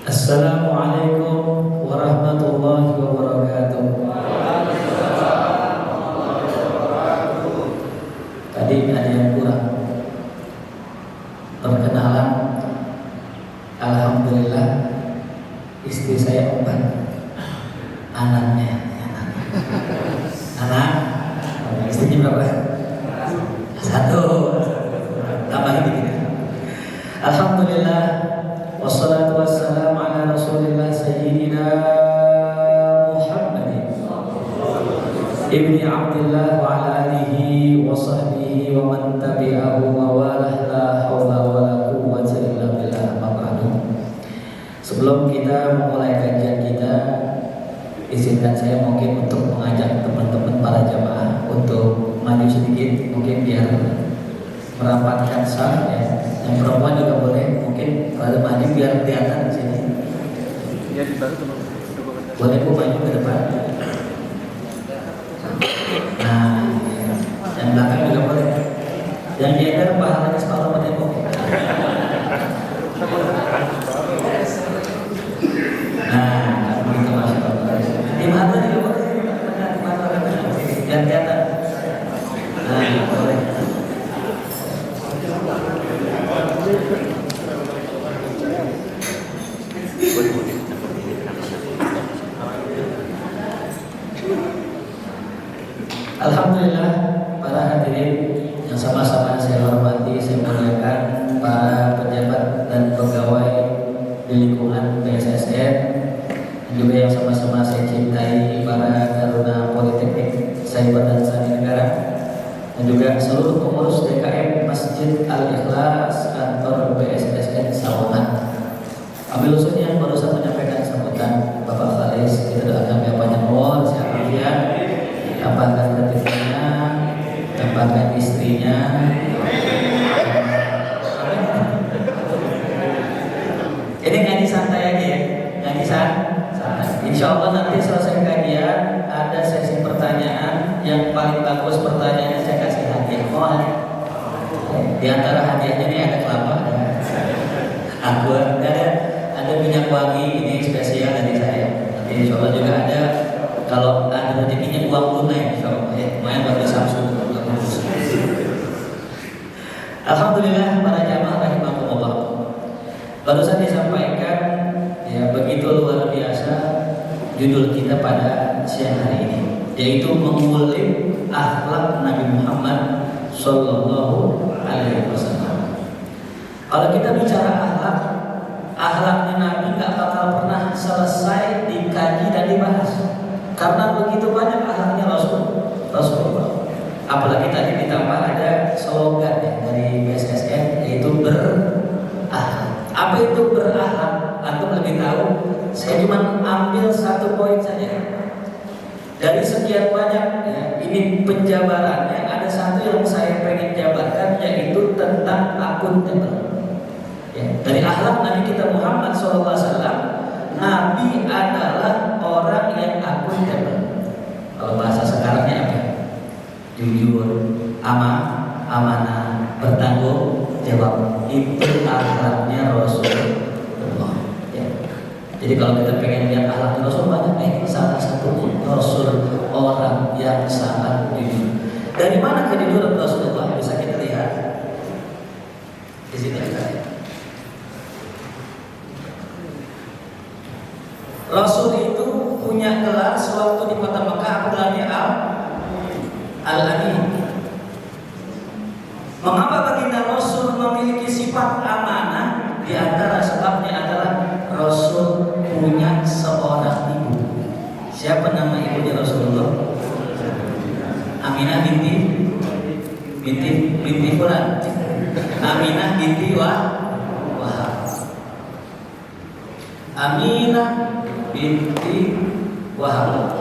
Assalamualaikum warahmatullahi wabarakatuh. Tadi ada yang kurang. Perkenalan, alhamdulillah istri saya 4, anaknya anak istrinya berapa? 1. Tambahin dikit. Alhamdulillah, wassalatu wassalamu ala rasulillah sayyidina Muhammadin ibni Abdillah wa ala alihi wa sahbihi wa man tabi'ahu wa walah, la hawla wa la quwwata illa billah. Amma ba'du. Sebelum kita memulai kajian kita, izinkan saya mungkin untuk mengajak teman-teman para jamaah untuk maju sedikit, mungkin biar merapatkan saf ya. Yang perempuan juga boleh, mungkin pada maju biar kelihatan di sini. Ya, boleh Bu maju ke depan. Nah, yang belakang juga boleh. Yang diajar pahalanya separuh pada Bu. Nah, begitu masuk. Di mana juga boleh. Biar kelihatan. Nah, boleh. Alhamdulillah, para hadirin yang sama-sama saya hormati, saya muliakan, para pejabat dan pegawai di lingkungan BSSN, juga yang sama-sama saya cintai, para taruna Politeknik Cyber dan Sandi Negara, dan juga seluruh pengurus DKM Masjid Al-Ikhlas kantor BSSN Sawangan. Ambil usulnya yang barusan menyampaikan sambutan Bapak Faris, kita doakan yang banyak umur, sehat walafiat, tambahkan rezekinya, tambahkan istrinya. Ini ngaji santai aja ya, ngaji santai. Insya Allah nanti selesai kajian ada sesi pertanyaan, yang paling bagus pertanyaannya saya kasih hadiah. Di antara hadiahnya ini ada kelapa, aku ada minyak wangi, ini spesial dari saya. Nanti insya Allah juga ada, kalau ada rezekinya uang tunai, insya Allah ya, lumayan buat Samsung. Alhamdulillah, para jamaah rahimakumullah. Barusan disampaikan ya, begitu luar biasa judul kita pada siang hari ini, yaitu mengulik akhlak Nabi Muhammad Sallallahu Alaihi Wasallam. Kalau kita bicara akhlaknya Nabi nggak bakal pernah selesai dikaji dan dibahas, karena begitu banyak akhlaknya Rasulullah. Apalagi tadi ditambah ada slogan ya, dari BSSN, yaitu berakhlak. Apa itu berakhlak? Antum lebih tahu. Saya cuma ambil 1 poin saja dari sekian banyak ya, ini penjabarannya. Ada 1 yang saya pengen jabarkan, yaitu tentang akuntabel. Ya, dari akhlak Nabi kita Muhammad SAW, Nabi adalah orang yang akuntabel. Kalau bahasa sekarangnya apa? Jujur, amanah, bertanggung jawab. Itu akhlaknya Rasulullah. Ya. Jadi kalau kita pengen lihat akhlaknya Rasul banyak, ini salah satu Rasul, orang yang sangat jujur. Dari mana kejujuran Rasulullah bisa kita lihat? Di sini ada. Rasul itu punya gelar sewaktu di kota Mekah, apa gelarnya? Al-Amin. Mengapa baginda Rasul memiliki sifat amanah? Di antara sebabnya adalah Rasul punya seorang ibu. Siapa nama ibunya Rasulullah? Aminah binti Fulan. Aminah binti Wahab. Aminah binti Wahab.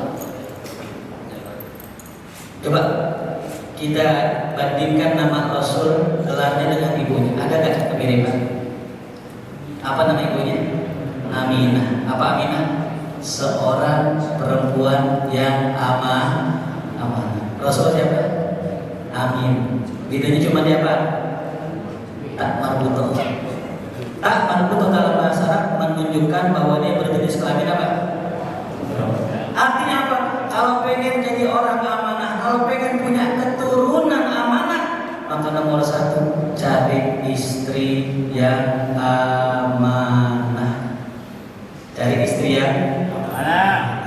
Coba kita bandingkan nama Rasul gelarnya dengan ibunya. Ada nggak kemiripan? Apa nama ibunya? Aminah. Apa Aminah? Seorang perempuan yang amanah. Rasul siapa? Amin. Bedanya cuma siapa? Tak marbutoh. Tak marbutoh dalam bahasa Arab menunjukkan bahwa dia berjenis kelamin apa? Artinya apa? Kalau pengen jadi orang amanah, kalau pengen punya keturunan amanah, maka nomor satu cari istri yang amanah. Cari istri yang amanah.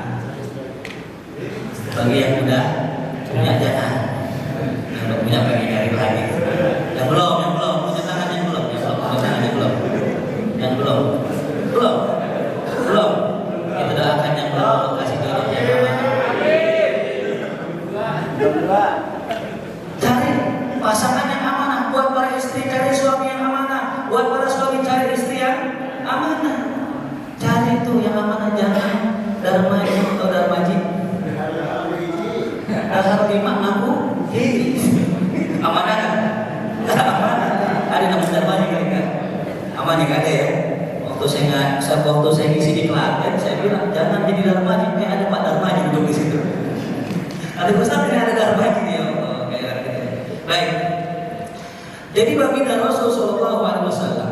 Bagi yang udah punya jangan, yang udah punya pengen cari lagi. Yang belum, punya tangan yang belum, belum. Kita doakan yang belum, kasih jodoh yang amanah. Cari pasangan yang amanah. Buat para istri cari suami yang amanah. Buat para suami cari istri yang amanah. Cari tuh yang amanah, jangan darmaji atau darmaji. Dahar 5 ngaku amanah kan? Amanah. Ada namanya darmaji kali kan? Amanah nggak ada ya? Waktu saya ngisi di Klaten, saya bilang jangan jadi darmaji, kayak ada Pak Darmaji duduk di situ. Ada pesan ini ada darmaji ya Allah, kayak gitu. Baik. Jadi baginda Rasul Shallallahu Alaihi Wasallam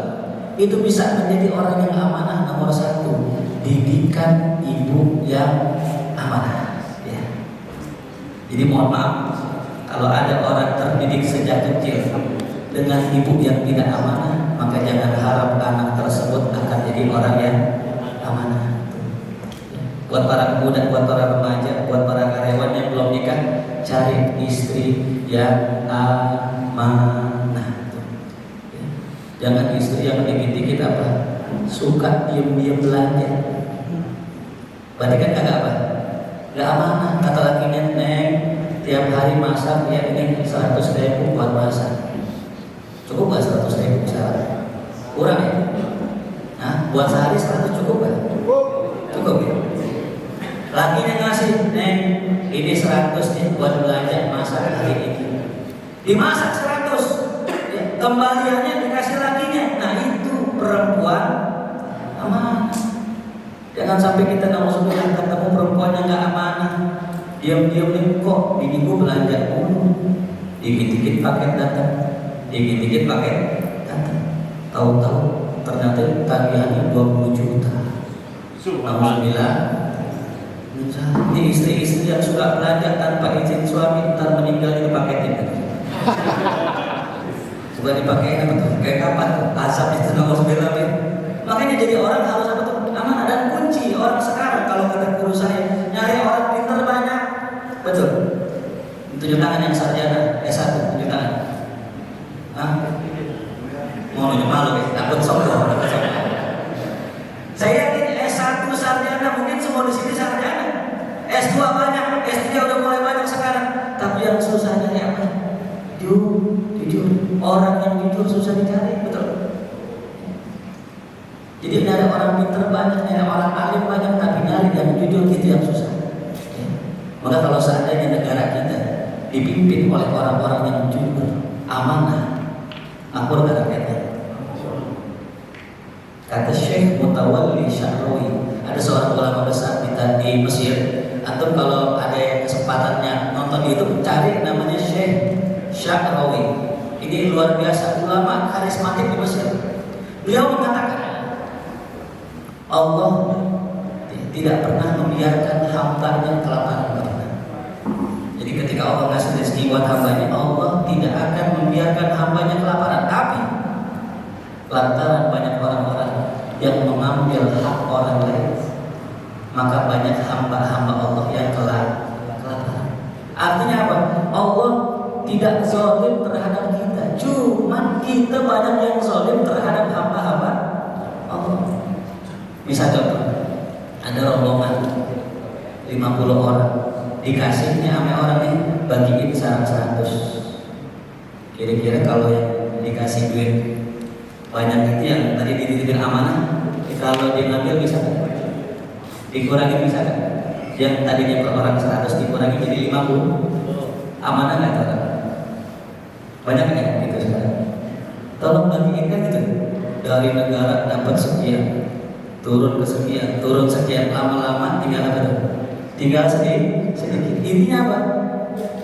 itu bisa menjadi orang yang amanah nomor satu, didikan ibu yang amanah. Ya. Jadi mohon maaf kalau ada orang terdidik sejak kecil dengan ibu yang tidak amanah, maka jangan harap anak tersebut akan jadi orang yang amanah. Buat para pemuda, buat para remaja, buat para karyawan yang belum nikah, cari istri yang amanah. Jangan istri yang dikit-dikit apa? Suka diem-diem belanja. Berarti kan kagak apa? Gak amanah. Kata lakinya, Neng, tiap hari masak ya ini 100.000 buat masak. Cukup gak 100.000 misalnya? Kurang ya? Nah, buat sehari 100 cukup gak? Cukup ya? Lakinya ngasih, Neng, ini 100 nih buat belanja masak hari ini. Dimasak 100 ya, kembaliannya dikasih lakinya. Nah itu perempuan amanah. Jangan sampai kita nauzubillah ketemu perempuan yang gak amanah. Diam-diam nih, kok biniku belanja dulu, dikit-dikit paket datang, dikit-dikit paket datang. Tahu-tahu ternyata tagihannya 20 juta. Alhamdulillah. Ini istri-istri yang suka belanja tanpa izin suami, ntar meninggal itu paketin. Coba dipakai apa tuh? Kayak kapan tuh? Asap itu alhamdulillah. Makanya jadi orang harus apa tuh? Amanah. Dan kunci orang sekarang kalau kata guru saya, nyari orang pintar banyak. Betul. Tunjuk tangan yang sarjana S1, tunjuk tangan. Hah? Mau nunjuk malu ya? Takut sombong. Saya yakin S1 sarjana mungkin semua di sini sarjana. S2 banyak, S3 udah mulai banyak sekarang. Tapi yang susah nyari apa? Jujur. Orang yang jujur susah dicari, betul. Jadi nyari orang pintar banyak, nyari orang alim banyak, tapi nyari yang jujur itu yang susah. Ya. Maka kalau seandainya negara kita dipimpin oleh orang-orang yang jujur, amanah, makmur gak rakyatnya? Kata Syekh Mutawalli Syahrawi, ada seorang ulama besar di Mesir. Atau kalau ada kesempatannya nonton di YouTube, cari namanya Syekh Syahrawi. Ini luar biasa, ulama karismatik di Mesir. Beliau mengatakan Allah tidak pernah membiarkan hambanya kelaparan. Jadi ketika Allah ngasih rezeki buat hambanya, Allah tidak akan membiarkan hambanya kelaparan. Tapi lantaran banyak orang-orang yang mengambil hak orang lain, maka banyak hamba-hamba Allah yang kelaparan. Artinya apa? Allah tidak zalim terhadap kita, cuman kita banyak yang zalim terhadap hamba-hamba Allah. Bisa contoh, ada rombongan 50 orang, dikasihnya sama orang ini bagiin 100. Kira-kira kalau yang dikasih duit banyak itu yang tadi dititipin amanah, kalau dia ngambil bisa kan? Dikurangi bisa kan? Yang tadinya per orang 100 dikurangi jadi 50. Amanah nggak tuh? Banyak kan ya gitu sekarang. Tolong bagiin kan gitu. Dari negara dapat sekian, turun ke sekian, turun sekian, lama-lama tinggal apa tuh? Tinggal sedikit. Intinya apa?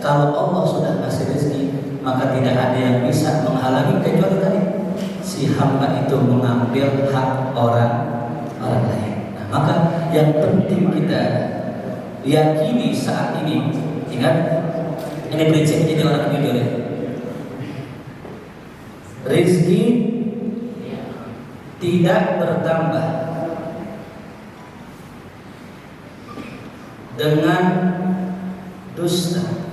Kalau Allah sudah kasih rezeki, maka tidak ada yang bisa menghalangi kecuali tadi si hamba itu mengambil hak orang Maka yang penting kita yakini saat ini, ingat, ini prinsip jadi orang jujur ya. Rezeki tidak bertambah dengan dusta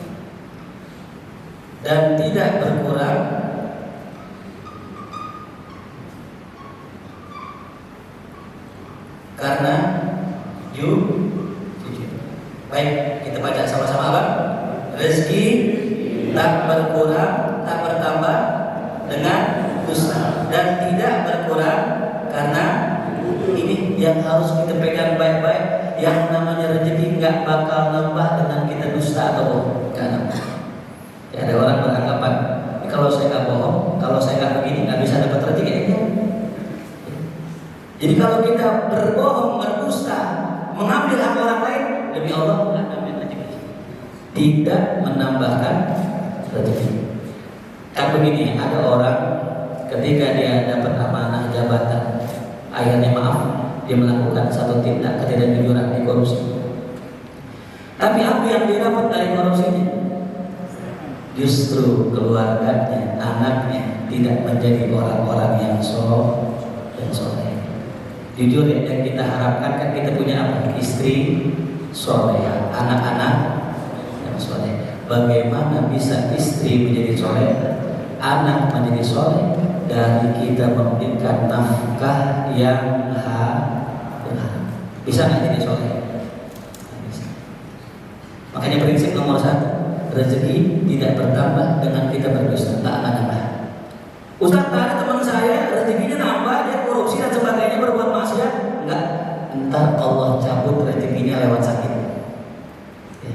dan tidak berkurang karena jujur. Baik, kita baca sama-sama apa? Rezeki tak berkurang, tak bertambah dengan dusta dan tidak berkurang karena ini yang harus kita pegang baik-baik. Yang namanya rezeki nggak bakal nambah dengan kita dusta atau bohong. Karena ya, ada orang beranggapan kalau saya nggak bohong, kalau saya nggak begini nggak bisa dapat rezeki. Jadi kalau kita berbohong, berdusta, mengambil hak orang lain, demi Allah nggak ambil rezeki, tidak menambahkan rezeki. Kan begini, ada orang ketika dia dapat amanah jabatan, akhirnya maaf, dia melakukan satu tindak ketidakjujuran di korupsi. Tapi apa yang dia dapat dari korupsinya? Justru keluarganya, anaknya tidak menjadi orang-orang yang soleh. Jujur ya, yang kita harapkan kan kita punya apa? Istri soleh, anak-anak yang soleh. Bagaimana bisa istri menjadi soleh, anak menjadi soleh? Dari kita memberikan nafkah yang benar. Bisa nggak jadi soleh? Bisa. Makanya prinsip nomor 1, rezeki tidak bertambah dengan kita berdusta. Tak akan nambah. Ustaz, ada teman saya rezekinya nambah, dia korupsi dan sebagainya, berbuat maksiat. Enggak, entar Allah cabut rezekinya lewat sakit. Ya.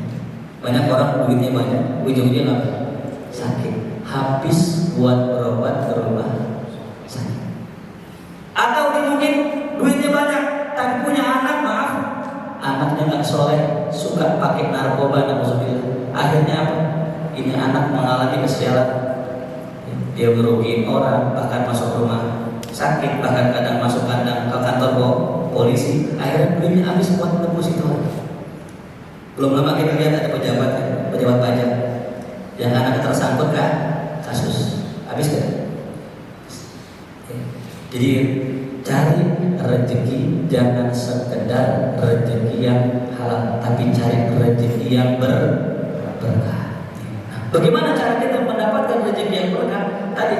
Banyak orang duitnya banyak, ujung-ujungnya apa? Sakit. Habis buat berobat ke rumah sakit. Atau dia mungkin duitnya banyak, tapi punya anak, maaf, anaknya nggak soleh, suka pakai narkoba, na'udzubillah. Akhirnya apa? Ini anak mengalami kesialan. Dia merugiin orang, bahkan masuk rumah sakit, bahkan kadang masuk kandang ke kantor polisi. Akhirnya duitnya habis buat nebus itu. Belum lama kita lihat ada pejabat pajak yang anaknya tersangkut kan kasus, habis kan? Jadi cari rezeki jangan sekedar rezeki yang halal, tapi cari rezeki yang berkah. Bagaimana cara kita mendapatkan rezeki yang berkah? Tadi,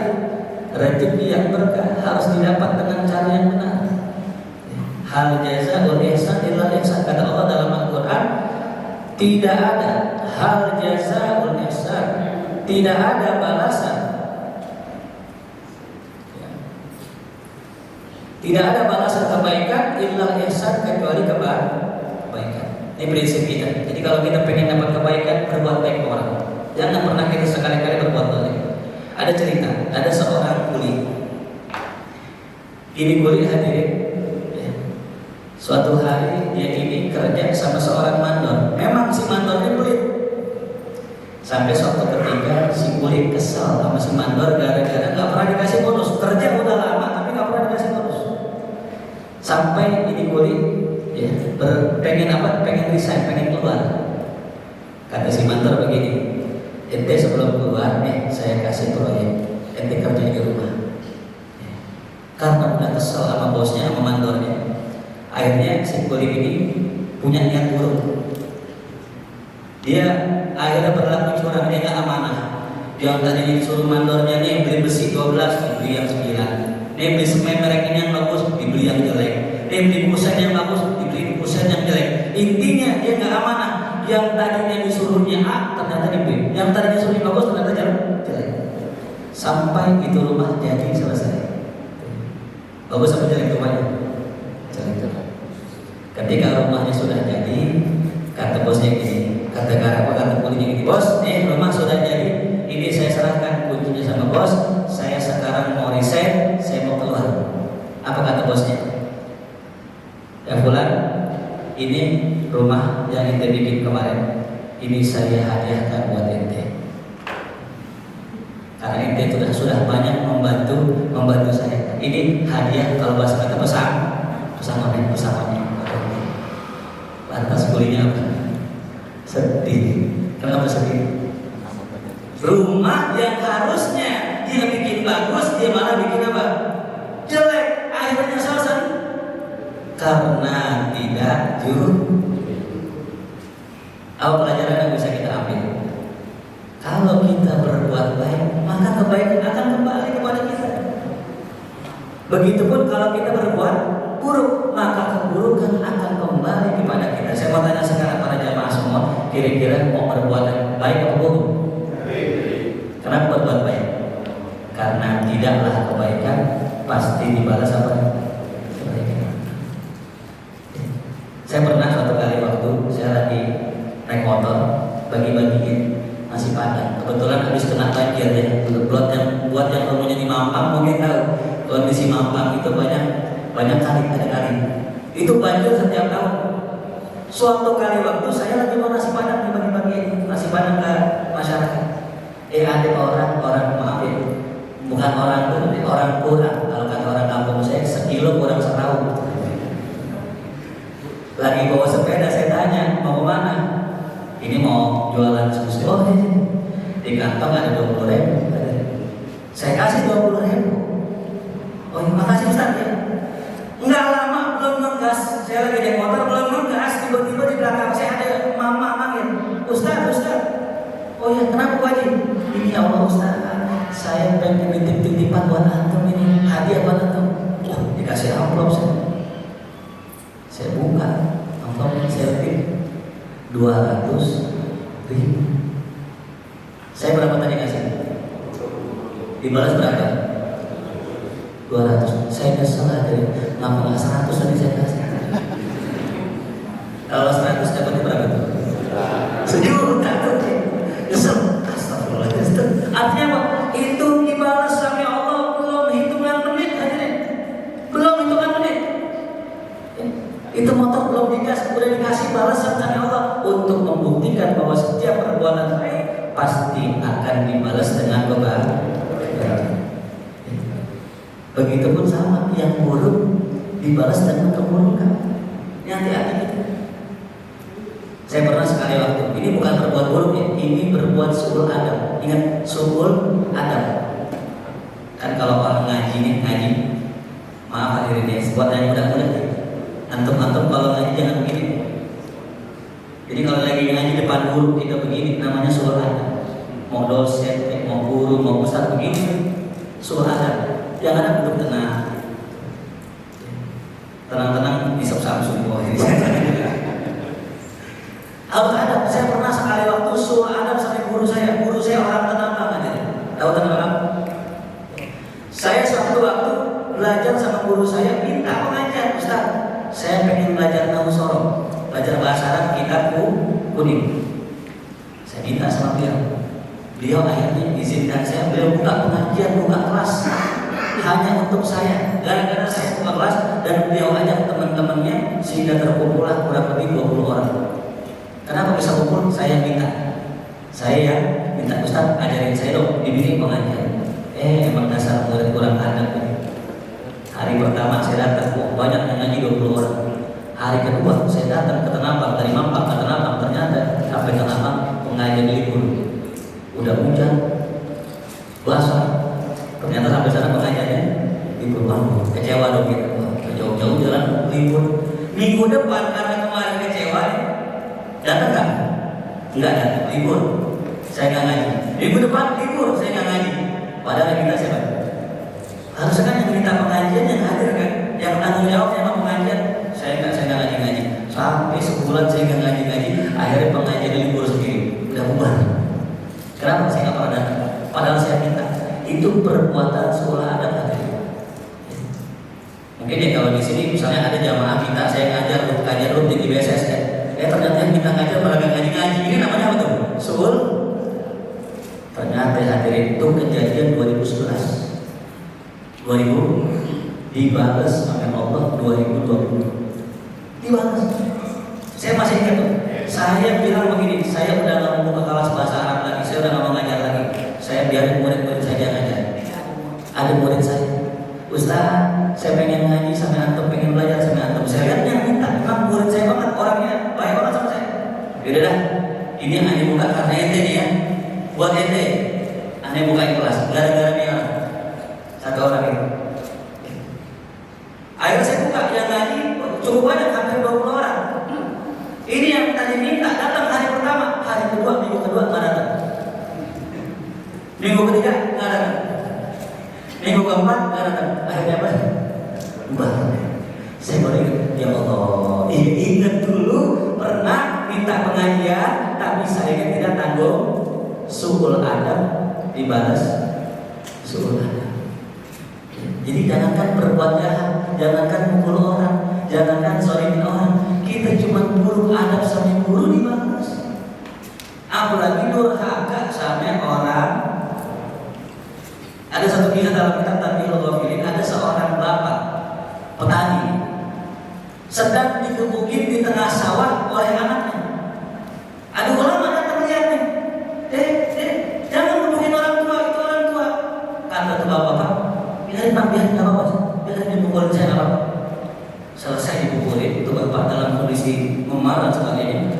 rezeki yang berkah harus didapat dengan cara yang benar. Hal jazaa'ul ihsan illa ihsan, kata Allah dalam Al-Quran. Tidak ada hal jazaa'ul ihsan, tidak ada balasan, tidak ada balasan kebaikan illa ihsan, kecuali kebaikan. Ini prinsip kita. Jadi kalau kita pengen dapat kebaikan, berbuat baik ke orang. Jangan pernah kita sekali-kali berbuat baik. Ada cerita, ada seorang kuli. Ini kuli hadirin ya. Suatu hari dia ini kerja sama seorang mandor. Memang si mandornya pelit. Sampai suatu ketika si kuli kesal sama si mandor gara-gara gak pernah dikasih bonus. Kerja udah lama tapi gak pernah dikasih bonus. Sampai ini kuli ya, pengen resign, pengen keluar. Kata si mandor begini, ente sebelum keluar nih saya kasih proyek, ente kerja di rumah. Karena udah kesel sama bosnya, sama mandornya, akhirnya si kulit ini punya niat buruk. Dia akhirnya berlaku curang, dia nggak amanah. Yang tadinya disuruh mandornya nih beli besi 12, dibeli yang 9. Nih beli semen merek ini yang bagus, dibeli yang jelek. Nih beli kusen yang bagus, dibeli kusen yang jelek. Intinya dia nggak amanah. Yang tadinya disuruhnya A, ternyata di B. Yang tadinya disuruhnya bagus, ternyata jelek. Sampai itu rumah jadi selesai. Bagus apa jelek rumahnya? Jelek. Ketika rumahnya sudah jadi, kata bosnya gini, kata kulinya gini, bos, nih rumah sudah jadi, ini saya serahkan kuncinya sama bos, saya sekarang mau resign, saya mau keluar. Apa kata bosnya? Ya Fulan, ini rumah yang ente bikin kemarin, ini saya hadiahkan buat ente. Karena ente sudah banyak membantu saya. Ini hadiah, kalau bahasa kata pesangonnya. atas kulinya apa? Sedih. Kenapa sedih? Rumah yang harusnya dia bikin bagus, dia malah bikin apa? Jelek. Akhirnya selesai karena tidak jujur. Apa pelajaran yang bisa kita ambil? Kalau kita berbuat baik, maka kebaikan akan kembali kepada kita. Begitupun kalau kita berbuat buruk, maka keburukan akan kembali kepada kita. Saya mau tanya sekarang para jamaah semua, kira-kira mau berbuat baik atau buruk? Kenapa berbuat baik? Karena tidaklah kebaikan pasti dibalas apa? Kebaikan. Saya pernah suatu kali waktu saya lagi naik motor bagi-bagiin nasi padang. Kebetulan habis kena banjir ya. Buat yang rumahnya di Mampang mungkin tahu kondisi Mampang itu banyak kali ada kali. Itu banjir setiap tahun. Suatu kali waktu saya lagi mau nasi padang dibagi-bagiin nasi padang ke masyarakat. Ada orang maaf ya, bukan orang itu, orang kurang. Kalau kata orang kampung saya, sekilo kurang setahun. Lagi bawa sepeda, saya tanya mau kemana? Ini mau jualan susu. Oh ya, di kantong ada 20.000. Saya kasih 20.000. Oh ya, makasih Ustaz ya. Nggak lama belum ngegas, saya lagi naik motor belum ngegas, tiba-tiba di belakang saya ada mama manggil, Ustaz. Oh ya, kenapa Pak Haji? Ini ya Allah Ustaz, saya pengen titip-titipan buat antum ini, hadiah buat antum. Dikasih amplop saya buka amplop, saya titip 200.000. Saya berapa tadi kasih? Dibalas berapa? 200. Saya nyesel aja, kenapa nggak 100 tadi saya kasih? Kalau 100 dapatnya berapa tuh? 1 juta tuh. Nyesel. Astagfirullahaladzim. Artinya apa? Itu dibalas sama Allah belum hitungan menit aja nih. Belum hitungan menit. Itu motor belum dikasih, udah dikasih balasan sama Allah untuk membuktikan bahwa setiap perbuatan baik pasti akan dibalas dengan kebaikan. Begitupun sama yang buruk dibalas dengan keburukan. Hati-hati gitu. Saya pernah sekali waktu, ini bukan berbuat buruk ya, ini berbuat suul adab. Ingat suul adab. Kan kalau orang ngaji, maaf hadirin ya, buat yang muda-muda ya. Antum kalau ngaji jangan begini. Jadi kalau lagi ngaji depan guru kita begini, namanya suul adab. Mau dosen, mau guru, mau ustaz begini, suul adab. Jangan duduk tenang di Samsung bawah ini. Harus adab. Saya pernah sekali waktu suul adab sama guru saya orang tenang banget. Tahu tenang? Saya suatu waktu belajar sama guru saya, minta pengajian, Ustaz. Saya pengen belajar nahwu sorong, belajar bahasa Arab kitab kuning. Saya minta sama beliau akhirnya izinkan saya, beliau buka pengajian, buka kelas hanya untuk saya. Gara-gara saya buka kelas dan beliau ajak teman-temannya sehingga terkumpullah kurang lebih 20 orang. Kenapa bisa kumpul? Saya yang minta Ustaz ajarin saya dong dibikin pengajian. Emang dasar murid kurang adab ini. Hari pertama saya datang, banyak yang ngaji 20 orang. Hari kedua saya datang ke Tenabang, dari Mampang ke Tenabang, ternyata sampai Tenabang pengajian libur. Udah hujan, basah. Ternyata sampai sana pengajiannya libur. Kecewa dong kita. Jauh-jauh jalan libur. Minggu depan karena kemarin kecewa, datang nggak? Nggak datang, libur. Saya nggak ngaji. Minggu depan libur, saya nggak ngaji. Padahal kita siapa? Harusnya kan yang minta pengajian yang hadir kan, yang tanggung jawab yang pengajian. Saya nggak ngaji. Sampai sebulan saya nggak ngaji. Akhirnya pengajian libur sendiri. Udah bubar. Kenapa saya nggak pernah datang? Padahal saya minta. Itu perbuatan suul adab hadir. Mungkin ya kalau di sini misalnya ada jamaah kita, saya ngajar kajian rutin di BSSN. Ternyata yang kita ngajar malah nggak ngaji. Ini namanya apa tuh? Suul. Ternyata hadirin itu kejadian 2011. 2000 dibalas oleh Allah 2020. Dibalas. Saya masih ingat tuh. Saya bilang begini, saya udah nggak mau buka kelas bahasa Arab lagi, saya udah nggak mau ngajar lagi. Saya biarin murid-murid saya ngajar. Ada murid saya, Ustaz, saya pengen ngaji sama antum, pengen belajar sama antum. Saya lihat yang minta, memang murid saya banget orangnya baik karena ente nih ya, buat ente, aneh buka kelas, gara-gara dia satu orang itu. Akhirnya saya buka yang ngaji cukup banyak, hampir 20 orang. Ini yang tadi minta datang hari pertama, hari kedua, minggu kedua nggak datang. Minggu ketiga nggak datang. Minggu keempat nggak datang. Akhirnya apa? Ubah. Saya baru ingat, ya Allah, ingat dulu pernah minta pengajian, tapi saya tidak tanggung suul adab dibalas suul adab. Jadi jangankan berbuat jahat, jangankan mukul orang, jangankan zalimin orang, kita cuma buruk adab sama guru dibalas. Apalagi durhaka sama orang. Ada satu kisah dalam kitab Tanbihul Ghafilin, ada seorang bapak petani sedang dikebukin di tengah sawah oleh anaknya. Ada ulama datang lihatnya, jangan gebukin orang tua, itu orang tua. Kata tuh bapak, biarin pak, biarin nggak apa-apa, biarin dipukulin saya nggak apa-apa. Selesai dipukulin, itu bapak dalam kondisi memarah sekali.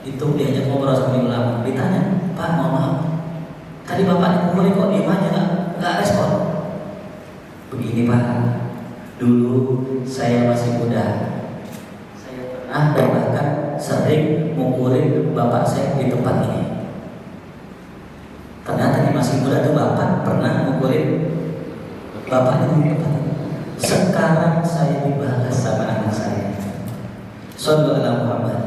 Itu diajak ngobrol sama ulama, ditanya, Pak, mohon maaf, tadi bapak dipukulin kok diem aja nggak respon? Begini Pak, dulu saya masih muda, saya pernah dan bahkan sering mukulin bapak saya di tempat ini. Ternyata di masih muda tuh bapak pernah mukulin bapaknya di tempat ini. Sekarang saya dibalas sama anak saya. Sallallahu alaihi Muhammad.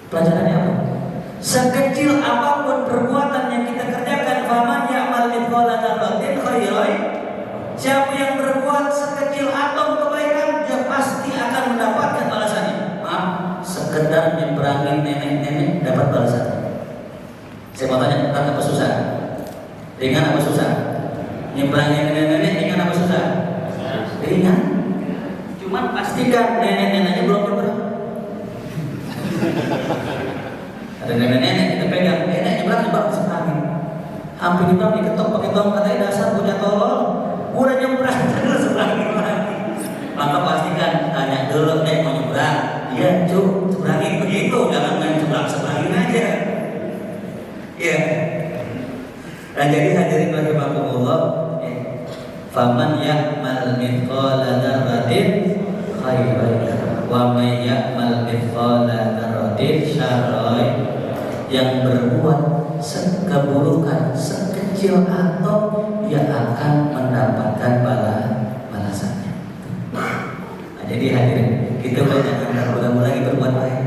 Pelajarannya apa? Sekecil apapun perbuatan yang kita kerjakan, faman ya'mal mithqala dzarratin khairan, siapa yang berbuat sekecil atom kebaikan, dia pasti akan mendapatkan balasannya. Maaf, sekedar nyebrangin nenek-nenek dapat balasannya. Saya mau tanya, berat apa susah? Ringan apa susah? Nyebrangin nenek-nenek ringan apa susah? Ringan. Cuman pastikan nenek-neneknya belum bergerak. Ada nenek-nenek kita pegang, nenek nyebrang seberangin. Hampir nyebrang diketok pakai tong, katanya dasar punya tolol. Udah nyebrang terus seberangin lagi. Maka pastikan tanya dulu, nek mau nyebrang? Iya, cuk, seberangin begitu, jangan main seberangin aja. Iya. Dan jadi hadirin rahimakumullah, faman ya'mal mithqala dzarratin khairan wa may ya'mal mithqala dzarratin syarran, yang berbuat keburukan sekecil atom dia akan mendapatkan balasannya. Nah, jadi hadirin, kita jangan ragu-ragu lagi berbuat baik,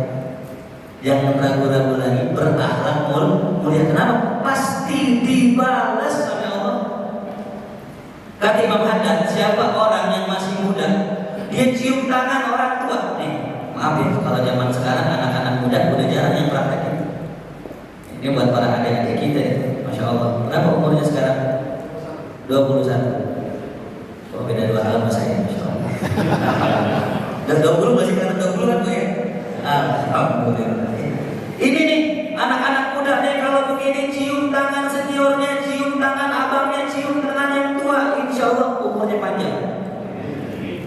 jangan ragu-ragu lagi berakhlak mulia. Kenapa? Pasti dibalas oleh Allah. Kata Imam Haddad, siapa orang yang masih muda dia cium tangan orang tua, nih maaf ya, kalau zaman sekarang anak-anak muda udah jarang yang praktek. Ini buat para adik-adik kita ya, Masya Allah. Berapa umurnya sekarang? 21. Oh, beda 2 tahun sama saya, Masya Allah. Dan 20 masih kena 20 kan Bu ya? Alhamdulillah. Ini nih, anak-anak muda nih kalau begini cium tangan seniornya, cium tangan abangnya, cium tangan yang tua, insya Allah umurnya panjang.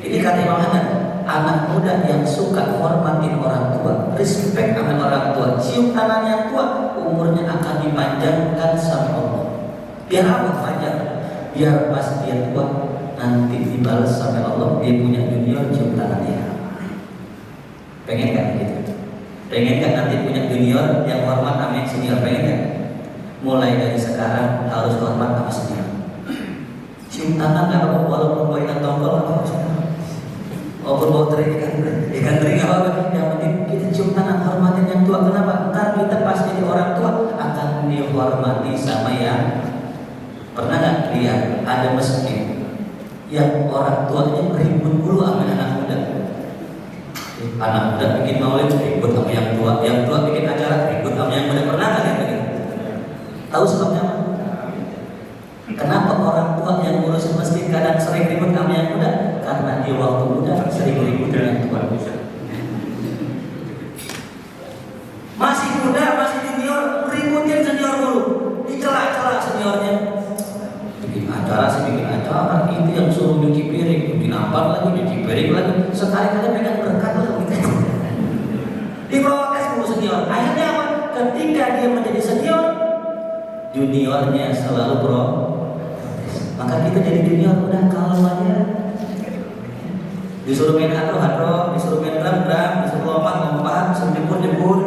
Ini kata Imam Haddad, anak muda yang suka hormatin orang tua, respect sama orang tua, cium tangan yang tua, umurnya akan dipanjangkan sama Allah. Biar apa panjang? Biar pas dia tua nanti dibalas sama Allah, dia punya junior cium tangan dia. Pengen gak gitu? Pengen gak nanti punya junior yang hormat sama senior? Pengen gak? Mulai dari sekarang harus hormat sama senior. Cium tangan gak apa-apa, walaupun bawa ikan tongkol apa-apa. Walaupun bawa ikan teri gak apa-apa. Yang penting kita cium tangan, hormatin yang tua. Kenapa? Ntar kita pas jadi orang tua akan dihormati sama yang. Pernah gak lihat ada masjid yang orang tuanya ribut dulu sama anak muda? Anak muda bikin maulid ribut sama yang tua bikin acara ribut sama yang muda. Pernah gak lihat begitu? Tahu sebabnya apa? Kenapa orang tua yang ngurus masjid kadang sering ribut sama yang muda? Karena di waktu muda sering ribut dengan tua. Masih muda, masih junior, ributin senior dulu, dicela-cela seniornya. Bikin acara sih bikin acara, itu yang suruh nyuci piring, bikin apa lagi, nyuci piring lagi, sekali-kali pegang berkat lagi. Diprotes dulu senior, akhirnya apa? ketika dia menjadi senior, juniornya selalu protes. Maka kita jadi junior udah kalau aja. Disuruh main hadro, disuruh main drum, disuruh lompat, disuruh jemput,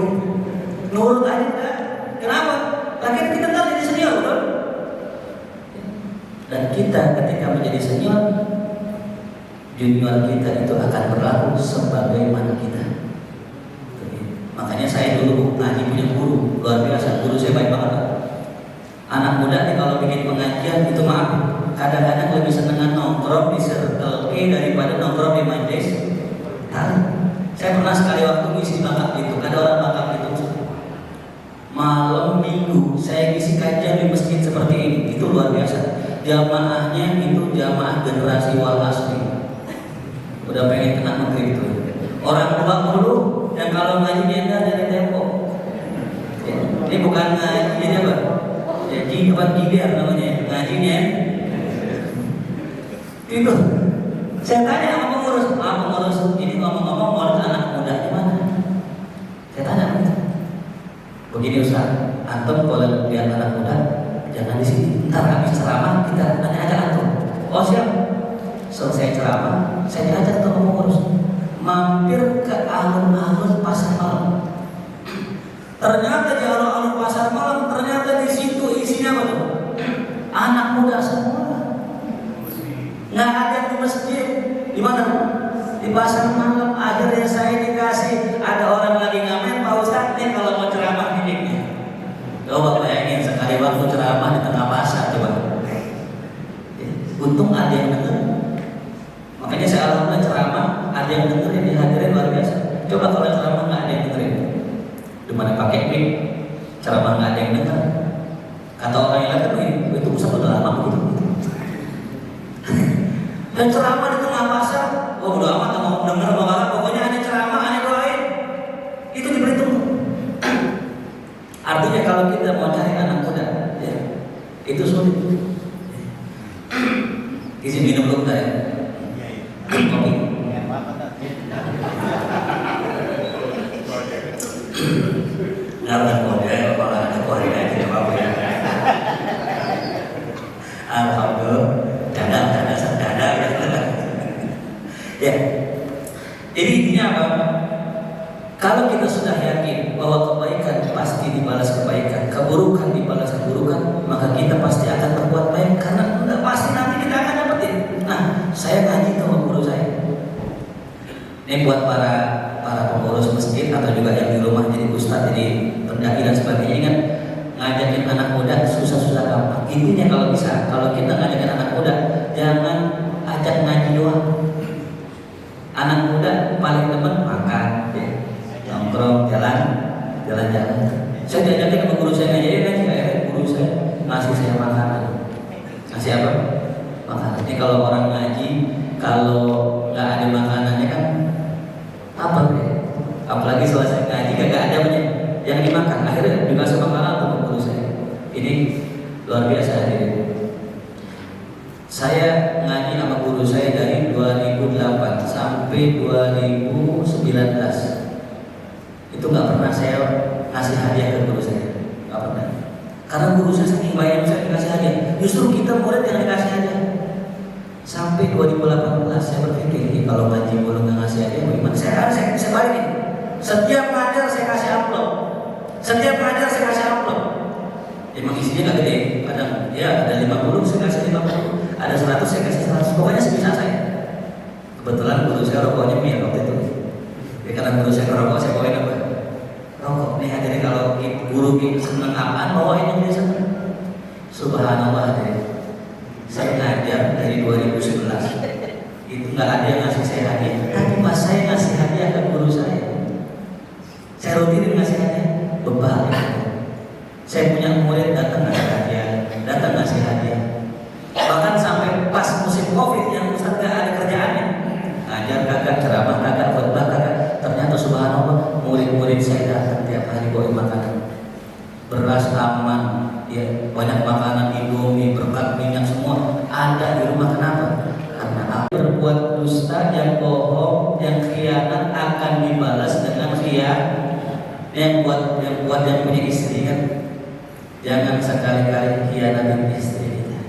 nurut aja udah. Kenapa? Lagi kita kan jadi senior, bro. Dan kita ketika menjadi senior, junior kita itu akan berlaku sebagaimana kita. Makanya saya dulu ngaji punya guru luar biasa, guru saya baik banget. Anak muda nih kalau bikin pengajian itu maaf, kadang-kadang lebih senengan nongkrong di Circle K daripada nongkrong di majelis. Saya pernah sekali waktu ngisi Bangka itu, ada orang Bangka itu. Malam minggu saya ngisi kajian di masjid seperti ini, itu luar biasa. Jamaahnya itu jamaah generasi wal asli. Udah pengen kena negeri itu. Orang tua dulu yang kalau ngaji nyender dari tembok. Ya, ini bukan ngaji apa? Ya, bukan gider namanya, ngajinya. Itu. Saya tanya sama pengurus, ini ngomong-ngomong mau anak muda di mana? Saya tanya begini Ustaz, antum kalau lihat anak muda jangan di sini. Ntar habis ceramah kita tanya aja antum. Oh siap. Selesai ceramah, saya diajak ke pengurus mampir ke alun-alun pasar malam. Ternyata di alun-alun pasar malam, ternyata di situ isinya apa tuh? Anak muda semua. Nggak ada di masjid. Di mana? Di pasar malam. Akhirnya saya dikasih, ada orang lagi ngamen, Pak Ustadz nih kalau mau ceramah ini. Coba bayangin sekali waktu ceramah di tengah pasar coba. Untung ada yang dengar. Makanya saya alhamdulillah ceramah ada yang dengerin, dihadirin luar biasa. Coba kalau ceramah nggak ada yang dengerin, dimana pakai mic, ceramah nggak ada yang denger. Kata orang yang lain itu usah udah lama gitu. Dan ceramah di tengah pasar, oh udah amat mau denger mau nggak, pokoknya ada ceramah, ada doain, itu diberitahu. Artinya kalau kita mau cari anak muda, ya, itu sulit. Izin minum dulu bentar ya. Kopi. Nggak kode, kalau ada kode aja tidak apa-apa ya. Alhamdulillah, dada sadada ya. Jadi intinya apa? Kalau kita sudah yakin bahwa kebaikan pasti dibalas kebaikan, keburukan dibalas keburukan, maka kita pasti akan berbuat baik karena udah pasti nanti kita akan dapetin. Nah, saya ngaji sama guru saya. Ini buat para pengurus masjid atau juga yang di rumah jadi ustadz, jadi pendaki dan sebagainya. Ingat, ngajakin anak muda susah-susah gampang. Intinya kalau bisa, kalau kita ngajakin anak muda, jangan ajak ngaji doang. Anak muda paling demen makan, ya. Nongkrong, jalan-jalan. Saya diajakin sama guru saya ngaji, akhirnya guru saya ngasih saya makanan. Ngasih apa? Makanan. Jadi kalau orang ngaji, kalau nggak ada makanannya kan apa ya? Apalagi selesai ngaji gak ada yang dimakan. Akhirnya dikasih makanan untuk guru saya. Ini luar biasa ini. Saya ngaji sama guru saya dari 2008 sampai 2019. Itu nggak pernah saya ngasih hadiah ke guru saya, nggak pernah. Karena guru saya saking banyak saya dikasih hadiah. Justru kita murid yang dikasih hadiah. Sampai 2018 saya berpikir, ini kalau ngaji boleh nggak ngasih hadiah, bagaimana? Saya balikin. Setiap pelajar saya kasih amplop. Setiap pelajar saya kasih amplop. Emang isinya nggak gede. Kadang ya ada 50 saya kasih 50, ada 100 saya kasih 100. Pokoknya sebisa saya. Kebetulan guru saya rokoknya mir waktu itu. Ya, karena guru saya ngerokok, saya bawain apa? Rokok. Nih hadirin kalau guru seneng apaan, bawain yang dia seneng. Subhanallah hadirin. Saya ngajar dari 2011. Itu nggak ada yang ngasih saya hadiah. Tapi pas saya ngasih hadiah ke guru saya rutinin ngasih hadiah, bebal. Saya punya murid datang ngasih hadiah, datang ngasih hadiah. Bahkan sampai pas musim Covid yang Ustaz gak ada kerjaannya, ngajar kagak, ceramah kagak, khotbah kagak. Ternyata subhanallah murid-murid saya datang tiap hari bawa makanan, beras aman, ya banyak makanan, indomie, berkat minyak semua ada di rumah. Kenapa? Karena berbuat dusta, yang bohong, yang khianat akan dibalas dengan khianat. yang punya istri kan, jangan sekali-kali khianatin istri kita.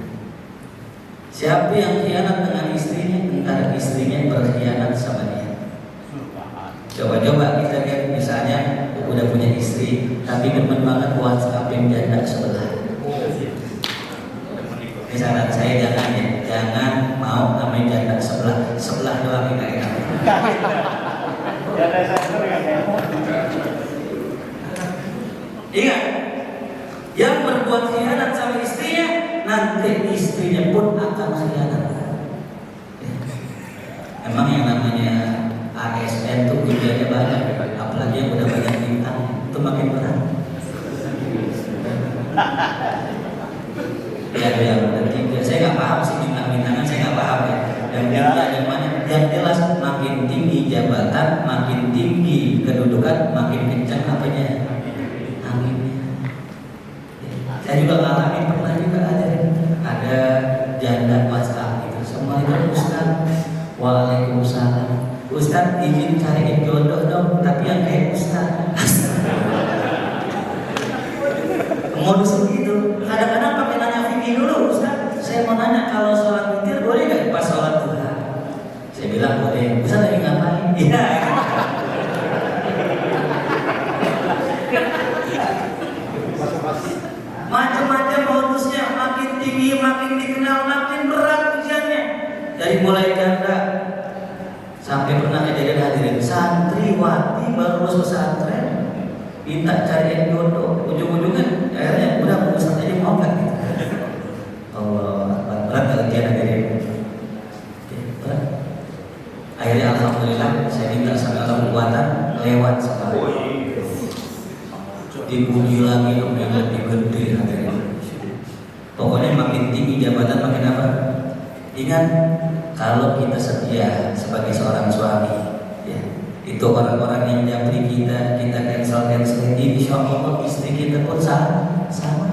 Siapa yang khianat dengan istrinya, entar istrinya berkhianat sama dia. Coba-coba kita lihat, misalnya udah punya istri tapi demen banget WhatsAppin janda sebelah. Ini saran saya, jangan mau namanya janda sebelah doang yang enak. Ingat, yang berbuat khianat sama istrinya, nanti istrinya pun akan khianat. Emang yang namanya ASN tuh ujiannya banyak, apalagi yang udah banyak bintang, itu makin berat. Ya yang udah tiga, saya nggak paham sih bintang-bintangan, saya nggak paham ya. Yang tinggi ada mana? Yang jelas makin tinggi jabatan, makin tinggi kedudukan, makin kencang apanya? Anginnya. Saya juga ngalamin, pernah juga ada janda WhatsApp gitu. Assalamualaikum Ustaz. Waalaikumsalam. Ustaz izin cariin jodoh dong, tapi yang kayak Ustaz. Modus begitu. Kadang-kadang pakai nanya fikih dulu, Ustaz. Saya mau nanya, kalau sholat witir boleh nggak pas sholat duha? Saya bilang boleh. Ustaz lagi ngapain? Iya. Macam-macam modusnya, makin tinggi, makin dikenal, makin berat ujiannya. Dari mulai janda sampai pernah kejadian hadirin santriwati baru lulus pesantren minta cariin jodoh, ujung-ujungnya akhirnya udah Ustaz aja mau nggak gitu. Allah, berat kalau dia hadirin. Berat. Akhirnya alhamdulillah saya minta sama Allah kekuatan lewat sekarang. Dipuji lagi dong yang lebih gede hadirin. Pokoknya makin tinggi jabatan makin apa? Ingat, kalau kita setia sebagai seorang suami, ya, itu orang-orang yang japri kita cancel, insya Allah istri kita pun sama.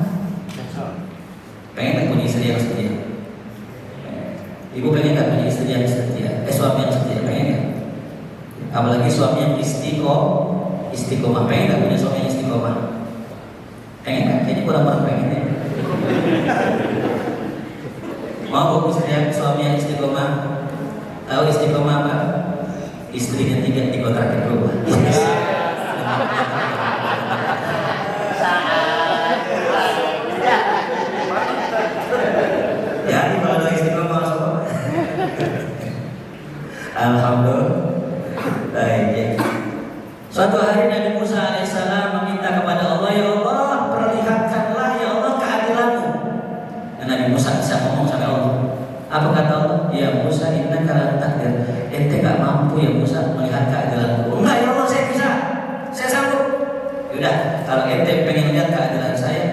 Pengen nggak punya istri yang setia? Ibu pengen nggak punya istri yang setia? Suami yang setia, pengen nggak? Apalagi suami yang istiqomah, pengen nggak punya suami yang istiqomah? Pengen nggak? Kayaknya kurang pengen ya. Mau istri suami yang istiqomah? Tahu istiqomah apa? Istrinya 3 dikontrakin rumah. Jadi kalau ada istiqomah semua. Alhamdulillah. Ya. Suatu hari Nabi Musa alaihissalam meminta kepada Allah, ya Allah, perlihatkanlah ya Allah keadilanmu. Dan Nabi Musa bisa ngomong sama Allah. Apa kata Allah? Ya Musa, innaka lan taqdir. Ente gak mampu ya Musa melihat keadilanku. Enggak ya Allah, saya bisa. Saya sanggup. Yaudah, kalau ente pengen lihat keadilan saya,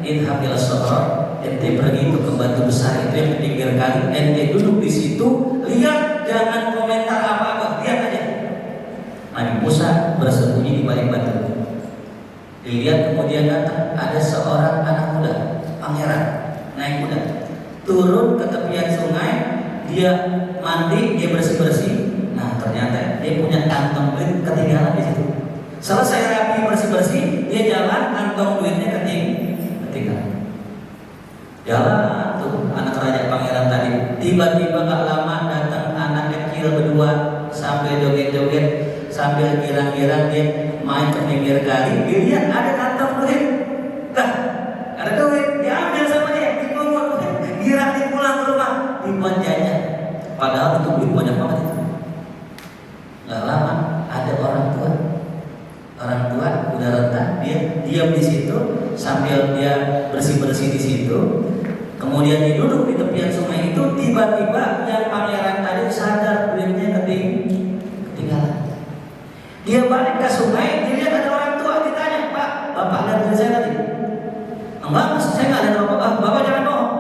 idhab ila shatra. Ente pergi ke batu besar itu yang di pinggir kali. Ente duduk di situ, lihat, jangan komentar apa-apa, lihat aja. Nabi Musa bersembunyi di balik batu. Dilihat kemudian datang ada seorang anak muda, pangeran, naik kuda, turun ke tepian sungai, dia mandi, dia bersih-bersih. Nah ternyata dia punya kantong duit ketinggalan di situ. Selesai rapi bersih-bersih, dia jalan, kantong duitnya ketinggalan. Jalan tuh anak raja pangeran tadi. Tiba-tiba gak lama datang anak kecil berdua sambil joget-joget, sambil girang-girang dia main ke pinggir kali. Dilihat ada kantong duit. Lah, ada duit, diambil sama dia, dipungut, girang dipulang ke rumah, dibuat jajan. Padahal itu duit banyak banget itu. Gak lama ada orang tua udah renta, dia diam di situ sambil dia bersih-bersih di situ. Kemudian dia duduk di tepian sungai itu, tiba-tiba yang pangeran tadi sadar duitnya ketinggalan. Dia balik ke sungai, dilihat ada orang tua, ditanya, Pak, Bapak lihat duit saya tadi? Enggak, saya nggak lihat apa-apa. Bapak jangan bohong.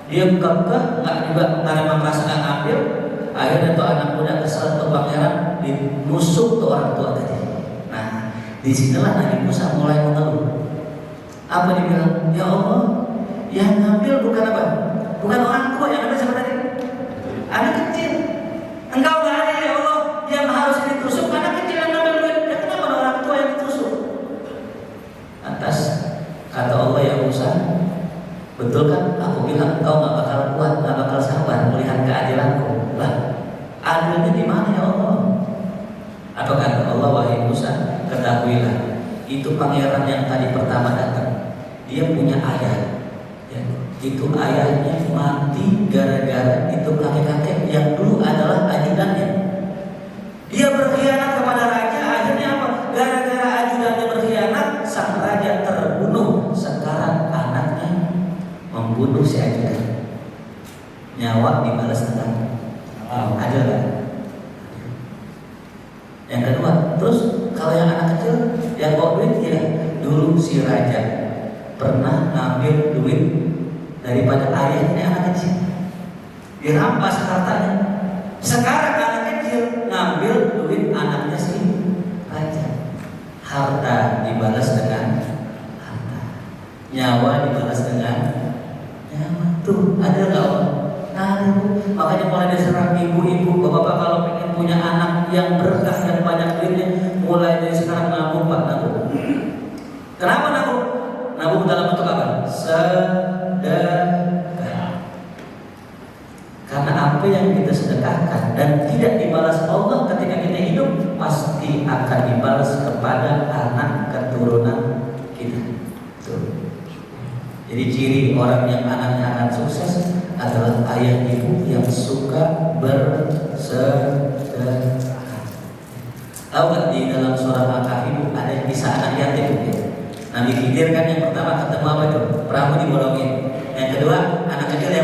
Dia kekeh, nggak juga karena merasa nggak ngambil. Akhirnya tuh anak muda kesal tuh pangeran, dinusuk tuh orang tua tadi. Nah, disinilah Nabi Musa mulai mengeluh. Apa dia bilang? Ya Allah, yang ngambil bukan apa? Bukan orang tua, yang ngambil siapa tadi? Anak kecil. Engkau nggak ada ya Allah yang harus ditusuk, anak kecil yang ngambil duit. Ya kenapa orang tua yang ditusuk? Adilnya di mana ya Allah? Apa kata Allah? Wahai Musa, ketahuilah itu pangeran yang tadi pertama datang, dia punya ayah. Ya, itu ayahnya mati gara-gara itu kakek-kakek yang dulu adalah ajudannya. Dia berkhianat kepada raja, akhirnya apa? Gara-gara ajudannya berkhianat, sang raja terbunuh. Sekarang anaknya membunuh si ajudan. Nyawa dibalas dengan ada kan? Yang kedua, terus kalau yang anak kecil yang bawa duit, ya dulu si raja pernah ngambil duit daripada ayahnya anak kecil, dirampas hartanya. Sekarang anak kecil ngambil duit anaknya si raja. Harta dibalas dengan harta, nyawa dibalas dengan nyawa. Tuh ada nggak? Ada. Makanya mulai diserang ibu-ibu, bapak-bapak kalau pengen punya anak yang berkah dan banyak duitnya, mulai dari sekarang nabung, Pak, nabung. Kenapa nabung? Nabung dalam bentuk apa? Sedekah. Karena apa yang kita sedekahkan dan tidak dibalas Allah ketika kita hidup, pasti akan dibalas kepada anak keturunan kita. Tuh. Jadi ciri orang yang anaknya akan sukses adalah ayah ibu yang suka bersedekah. Tahu nggak di dalam surah Al-Kahfi ada kisah anak yatim? Ya? Nabi Khidir kan yang pertama ketemu apa itu? Perahu dibolongin. Yang kedua anak kecil ya,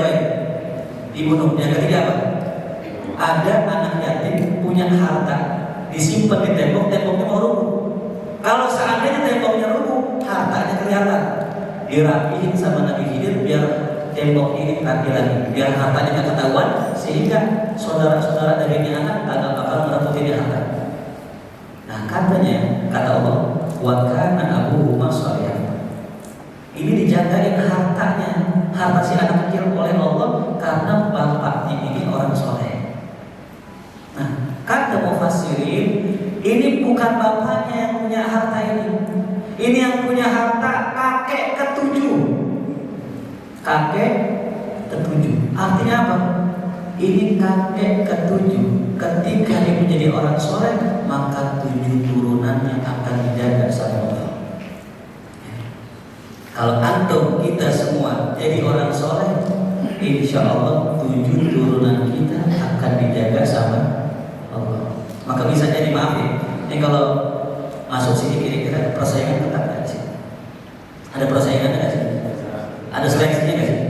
dibunuh. Yang ketiga apa? Ada anak yatim punya harta disimpan di tembok, temboknya mau rubuh. Kalau seandainya temboknya rubuh, hartanya kelihatan. Dirapihin sama Nabi Khidir biar tembok ini rapi lagi, biar hartanya nggak ketahuan, sehingga saudara-saudara dari ini anak agak bakal merebutin harta. Nah katanya, kata Allah, wa kana abuhuma shalihan. Ini dijagain hartanya, harta si anak kecil oleh Allah karena bapaknya ini orang soleh. Nah kata mufassirin, ini bukan bapaknya yang punya harta ini. Ini yang punya harta kakek ketujuh. Kakek ketujuh. Artinya apa? Ini kakek ketujuh. Ketika dia menjadi orang soleh, maka 7 turunannya akan dijaga sama Allah. Kalau antum kita semua jadi orang soleh, insya Allah 7 turunan kita akan dijaga sama Allah. Maka bisa jadi, maaf ya, ini kalau masuk sini kira-kira persaingan ketat nggak sih? Ada persaingan nggak sih? Ada seleksinya nggak sih?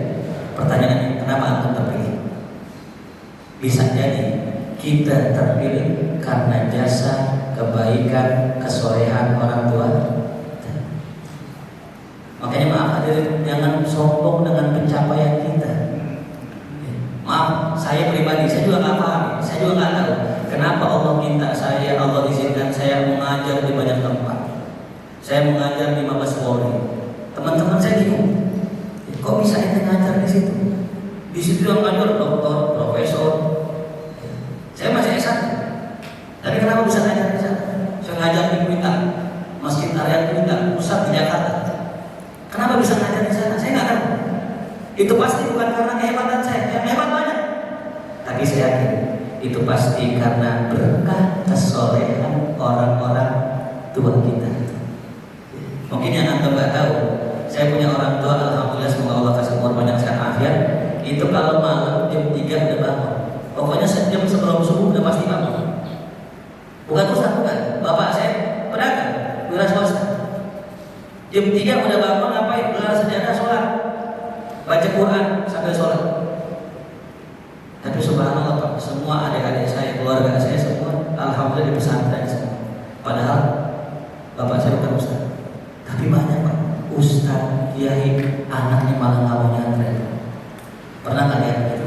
Pertanyaannya, kenapa antum terpilih? Bisa jadi kita terpilih karena jasa, kebaikan, kesolehan orang tua. Makanya maaf hadirin, jangan sombong dengan pencapaian kita. Maaf, saya pribadi, saya juga nggak paham, saya juga nggak tahu kenapa Allah minta saya, Allah izinkan saya mengajar di banyak tempat. Saya mengajar di Mabes Polri. Teman-teman saya bingung, kok bisa kita ngajar di situ? Di situ yang ngajar doktor, profesor. Saya masih S1. Tapi kenapa bisa ngajar di sana? Saya ngajar di Kuitang, Masjid Arya Kuitang, pusat di Jakarta. Kenapa bisa ngajar di sana? Saya nggak tahu. Itu pasti bukan karena kehebatan saya, yang hebat banyak. Tapi saya yakin itu pasti karena berkah kesolehan orang-orang tua kita. Mungkin yang antum nggak tahu, saya punya orang tua, alhamdulillah semoga Allah kasih umur panjang sehat afiat. Itu kalau malam jam 3 udah bangun. Pokoknya sejam sebelum subuh udah pasti bangun. Bukan ustaz, bukan. Bapak saya pedagang, wira swasta. Jam 3 udah bangun, ngapain? Gelar sejadah, sholat, baca Quran sambil sholat. Tapi subhanallah Pak, semua adik-adik saya, keluarga saya semua alhamdulillah di pesantren semua. Padahal bapak saya bukan ustaz. Tapi banyak Pak, ustaz, kiai, anaknya malah nggak mau nyantren. Pernah nggak lihat gitu?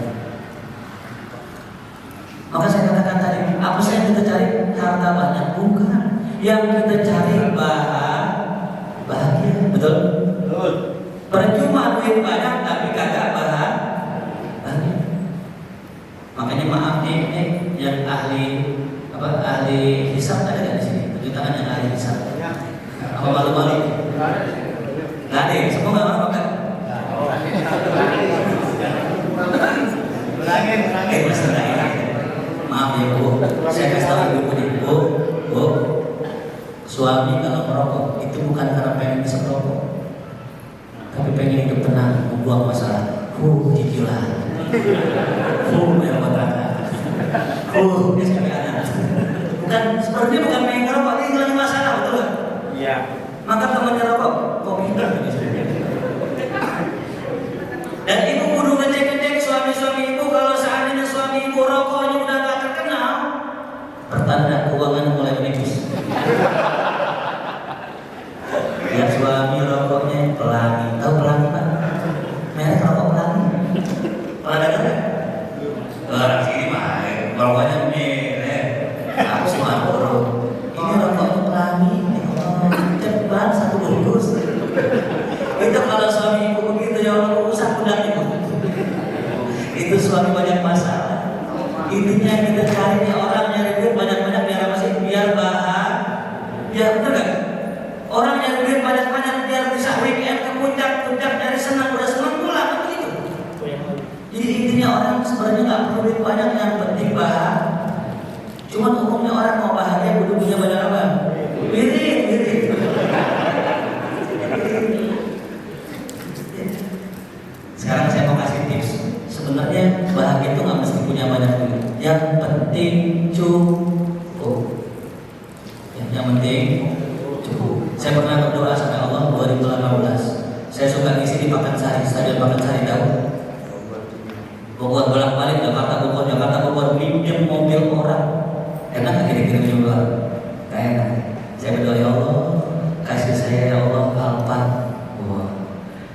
Maka saya katakan tadi, apa sih yang kita cari? Harta banyak? Bukan. Yang kita cari bahagia, betul? Betul. Percuma duit banyak tapi kagak bahagia. Makanya maaf nih, yang ahli hisab ada nggak di sini? Tunjuk tangan yang ahli hisab. Apa malu-malu? Nggak ada, semua nggak mau kan? Maaf ya. ya Bu, saya kasih tahu ibu nih, Bu, suami kalau merokok itu bukan karena pengen bisa merokok, tapi pengen hidup tenang, membuang masalah. Cicilan, yang kontrakan, SPP anak. Bukan sepertinya bukan pengen ngerokok, ini hilangin masalah, betul nggak? Iya. Maka temannya rokok, kopi hitam. Dan ibu kudu ngecek suami-suami ibu kalau seandainya suami ibu rokoknya udah nggak terkenal, pertanda keuangan mulai menipis. Lihat suami rokoknya pelangi, tahu pelangi Pak? Merek rokok pelangi. Pernah dengar nggak? Orang sini mah rokoknya merek, aku semua borong. Ini rokoknya pelangi, cepat satu bungkus. Itu kalau suami ibu begitu ya Allah rusak udang ibu. Itu suami banyak masalah. Intinya kita cari orang nyari duit banyak-banyak biar apa sih? Biar bahagia, betul nggak? Orang nyari duit banyak-banyak biar bisa weekend ke puncak nyari senang, udah senang pulang begitu. Jadi intinya orang sebenarnya nggak perlu duit banyak, yang penting bahagia. Cuman umumnya orang mau bahagia kudu punya banyak apa? Wirid. Sekarang saya mau kasih tips. Sebenarnya bahagia itu nggak mesti punya banyak duit. Yang penting cukup. Yang penting cukup. Saya pernah berdoa sama Allah 2018. Saya suka ngisi di Pakansari, stadion Pakansari tahu. Bogor bolak-balik Jakarta Bogor, pinjam mobil orang. Enak nggak kira-kira juga? Gak enak. Saya berdoa ya Allah, kasih saya ya Allah Alphard.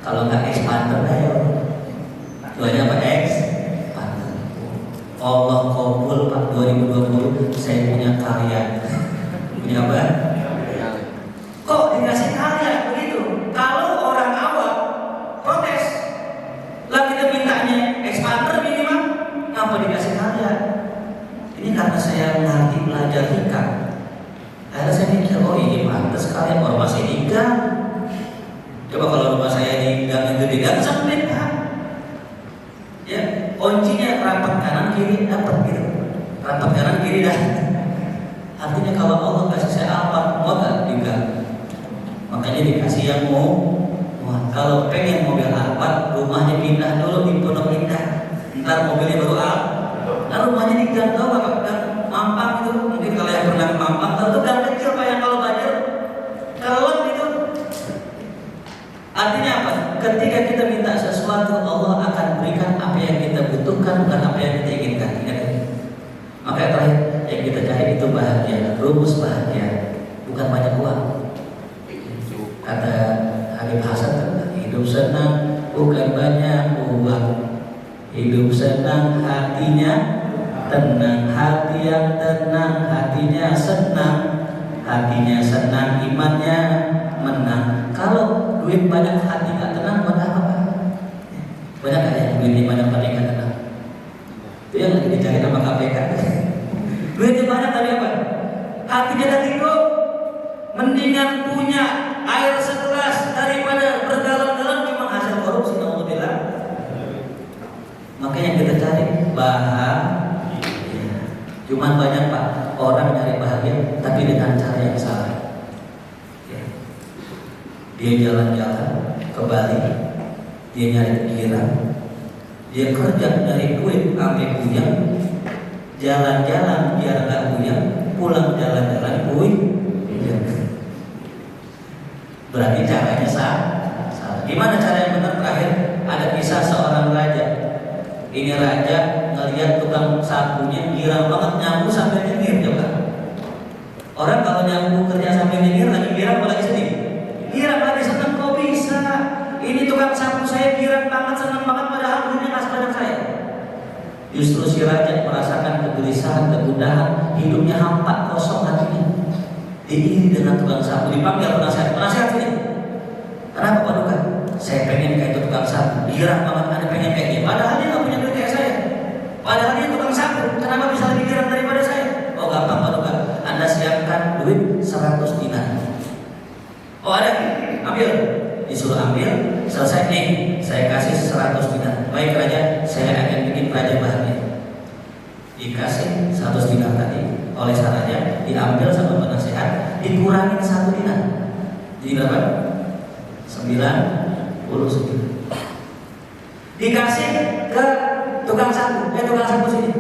Kalau nggak expander ya Allah. Doanya apa? Expander. Allah kabul Pak, 2020 saya punya karya. Punya apa? Kok dikasih karya begitu? Kalau orang awam protes, lah kita mintanya expander minimal, ngapa dikasih karya? Ini karena saya ngerti belajar hikam. Akhirnya saya mikir, oh ini pantas kalian orang masih digang. Coba kalau rumah saya digang itu digang sempit Pak. Ya, kuncinya rapat kanan kiri dapat gitu. Rapat kanan kiri dah. Artinya kalau Allah kasih saya apa, mau gak digang. Makanya dikasih yang mau. Kalau pengen mobil Alphard, rumahnya pindah dulu di Pondok Indah. Ntar mobilnya baru nah rumahnya di gang tau Bapak, gang Mampang itu. Mungkin kalau yang pernah ke Mampang tahu tuh gang kecil Pak yang kalau banjir kelelep itu. Artinya apa? Ketika kita minta sesuatu, Allah akan berikan apa yang kita butuhkan, bukan apa yang kita inginkan. Ingat ya? Maka terakhir yang kita cari itu bahagia. Rumus bahagia bukan banyak uang. Kata Habib Hasan, hidup senang bukan banyak uang. Hidup senang hatinya tenang, hati yang tenang hatinya senang, hatinya senang imannya menang. Kalau duit banyak hati nggak tenang, buat apa? Banyak aja duitnya banyak hati nggak tenang. Itu yang lagi dicari sama KPK. Duitnya banyak tapi apa? Hatinya dah tinggal. Mendingan punya air segelas daripada bergalon-galon cuma hasil korupsi. Allah bilang. Makanya kita cari bahagia. Cuman banyak Pak orang nyari bahagia tapi dengan cara yang salah. Ya. Dia jalan-jalan ke Bali, dia nyari pikiran, dia kerja dari duit sampai puyeng, jalan-jalan biar nggak puyeng, pulang jalan-jalan puyeng. Berarti caranya salah. Gimana cara yang benar? Terakhir ada kisah seorang raja. Ini raja ngelihat tukang sapunya girang banget nyapu sambil nyengir coba. Orang kalau nyapu kerja sambil nyengir lagi girang apa lagi sedih? Girang lagi senang, kok bisa? Ini tukang sapu saya girang banget, senang banget padahal duitnya nggak sebanyak saya. Justru si raja merasakan kegelisahan, kegundahan, hidupnya hampa, kosong hatinya. Diiri dengan tukang sapu, dipanggil penasehat sini. Kenapa Pak Duka? Saya pengen kayak tukang sapu, girang banget, Anda pengen kayak dia. Padahal dia nggak punya duit kayak saya. Padahal dia tukang sapu, kenapa bisa lebih girang daripada saya? Oh gampang Pak Duka, Anda siapkan duit 100 dinar. Oh ada, ambil. Disuruh ambil, selesai nih, saya kasih 100 dinar. Baik raja, saya akan bikin raja bahagia. dikasih 100 dinar tadi oleh saranya, diambil sama penasehat, dikurangin 1 dinar, jadi berapa? 99. Dikasih ke tukang sapu, tukang sapu sini,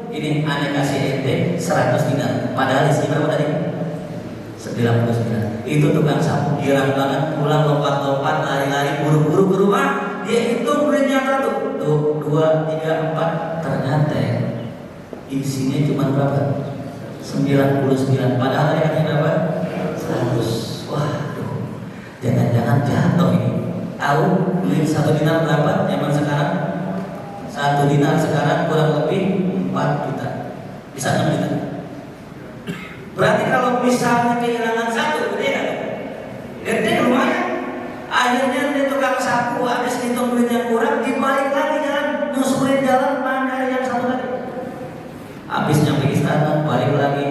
ini ane kasih ente 100 dinar, padahal isi berapa tadi? 99. Itu tukang sapu girang banget, pulang lompat-lompat, lari-lari, buru-buru ke rumah, dia hitung duitnya berapa tuh? 2, 3, 4. Ternyata isinya cuma berapa? 99. Padahal yang berapa? 100. Waduh, jangan-jangan jatuh ini. Tahu beli 1 dinar berapa zaman sekarang? 1 dinar sekarang kurang lebih 4 juta, bisa 6 juta. Berarti kalau misalnya kehilangan 1, gede kan? Gede lumayan. Akhirnya dia tukang sapu, habis ngitung duitnya kurang, dibalik lagi jalan, nyusurin jalan mana yang 1 tadi. Habis nyampe istana, balik lagi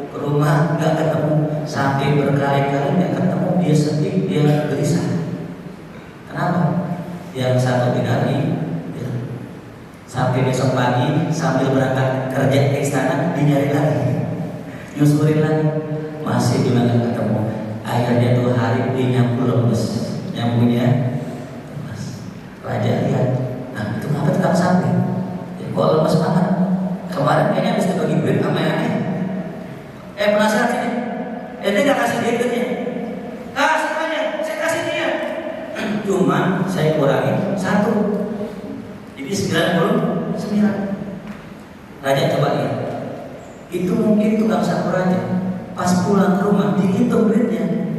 ke rumah, nggak ketemu, sampai berkali-kali nggak ketemu, dia sedih, dia gelisah. Kenapa? Yang 1 dinar ini, ya. Sampai besok pagi sambil berangkat kerja ke istana, dinyari lagi, nyusurin lagi, masih juga nggak ketemu. Akhirnya tuh hari dia nyampu lemes. Nyampunya lemes. Raja lihat, nah itu ngapa tukang sapu? Ya, kok lemes banget? Kemarin kayaknya habis dibagi duit sama yang aneh. Penasehat ini, dia nggak kasih dia duitnya. Kasih aja, saya kasih dia. Cuma saya kurangin 1, jadi 99. Raja coba lihat, itu mungkin tukang sapu raja. Pas pulang ke rumah dihitung duitnya,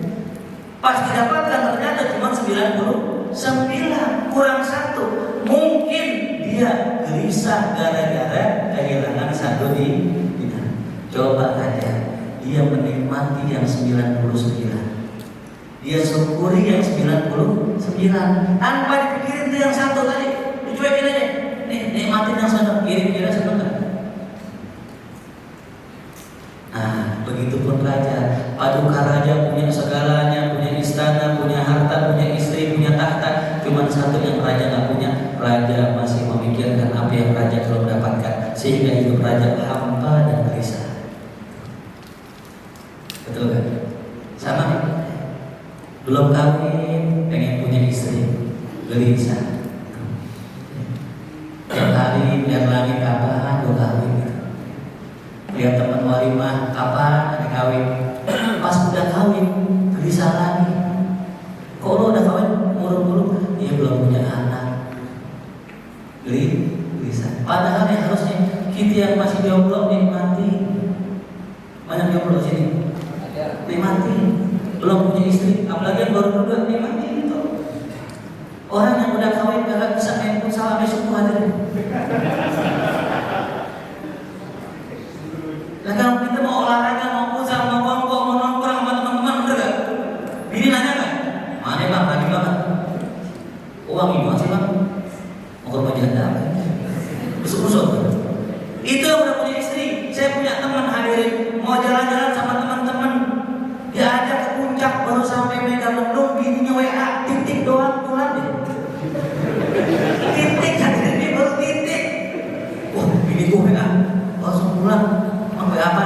pas didapatkan ternyata cuma 99, kurang 1. Mungkin dia gelisah gara-gara kehilangan 1 dinar. Coba aja dia menikmati yang 99, dia syukuri yang 99 tanpa dipikirin tuh yang 1 tadi, dicuekin aja. Nih nikmatin yang 1, kira-kira seneng. Nah, begitupun raja. Paduka raja punya segalanya, punya istana, punya harta, punya istri, punya tahta. Cuman 1 yang raja nggak punya. Raja masih memikirkan apa yang raja belum dapatkan, sehingga hidup raja hampa dan gelisah. Betul kan? Sama nih. Belum kawin, pengen punya istri, gelisah. Tiap hari lihat langit kapan gue kawin. Lihat teman walimah kapan ada kawin. Pas udah kawin gelisah lagi. Kok lo udah kawin murung-murung? Dia belum punya anak. Gelisah. Padahal yang harusnya kita yang masih jomblo nikmati. Banyak jomblo sini. Nikmati. Belum punya istri, apalagi yang baru berdua, nikmati itu. Orang yang udah kawin gak bisa main futsal sampai subuh aja. Nah kalau kita mau olahraga, mau futsal, mau kongkong, mau nongkrong sama teman-teman, bener gak? Bini nanya kan? Mana bang, lagi banget. Uang ibu sih bang? Mau ke rumah janda? Busuk-busuk. Itu yang udah punya istri. Saya punya teman hadirin, mau jalan-jalan sama teman-teman, dia ajak ke puncak, baru sampai Megamendung, bininya WA, titik doang pulang deh. Titik hadirin, ini baru titik. Wah, bini gue WA, langsung pulang. Sampai apa?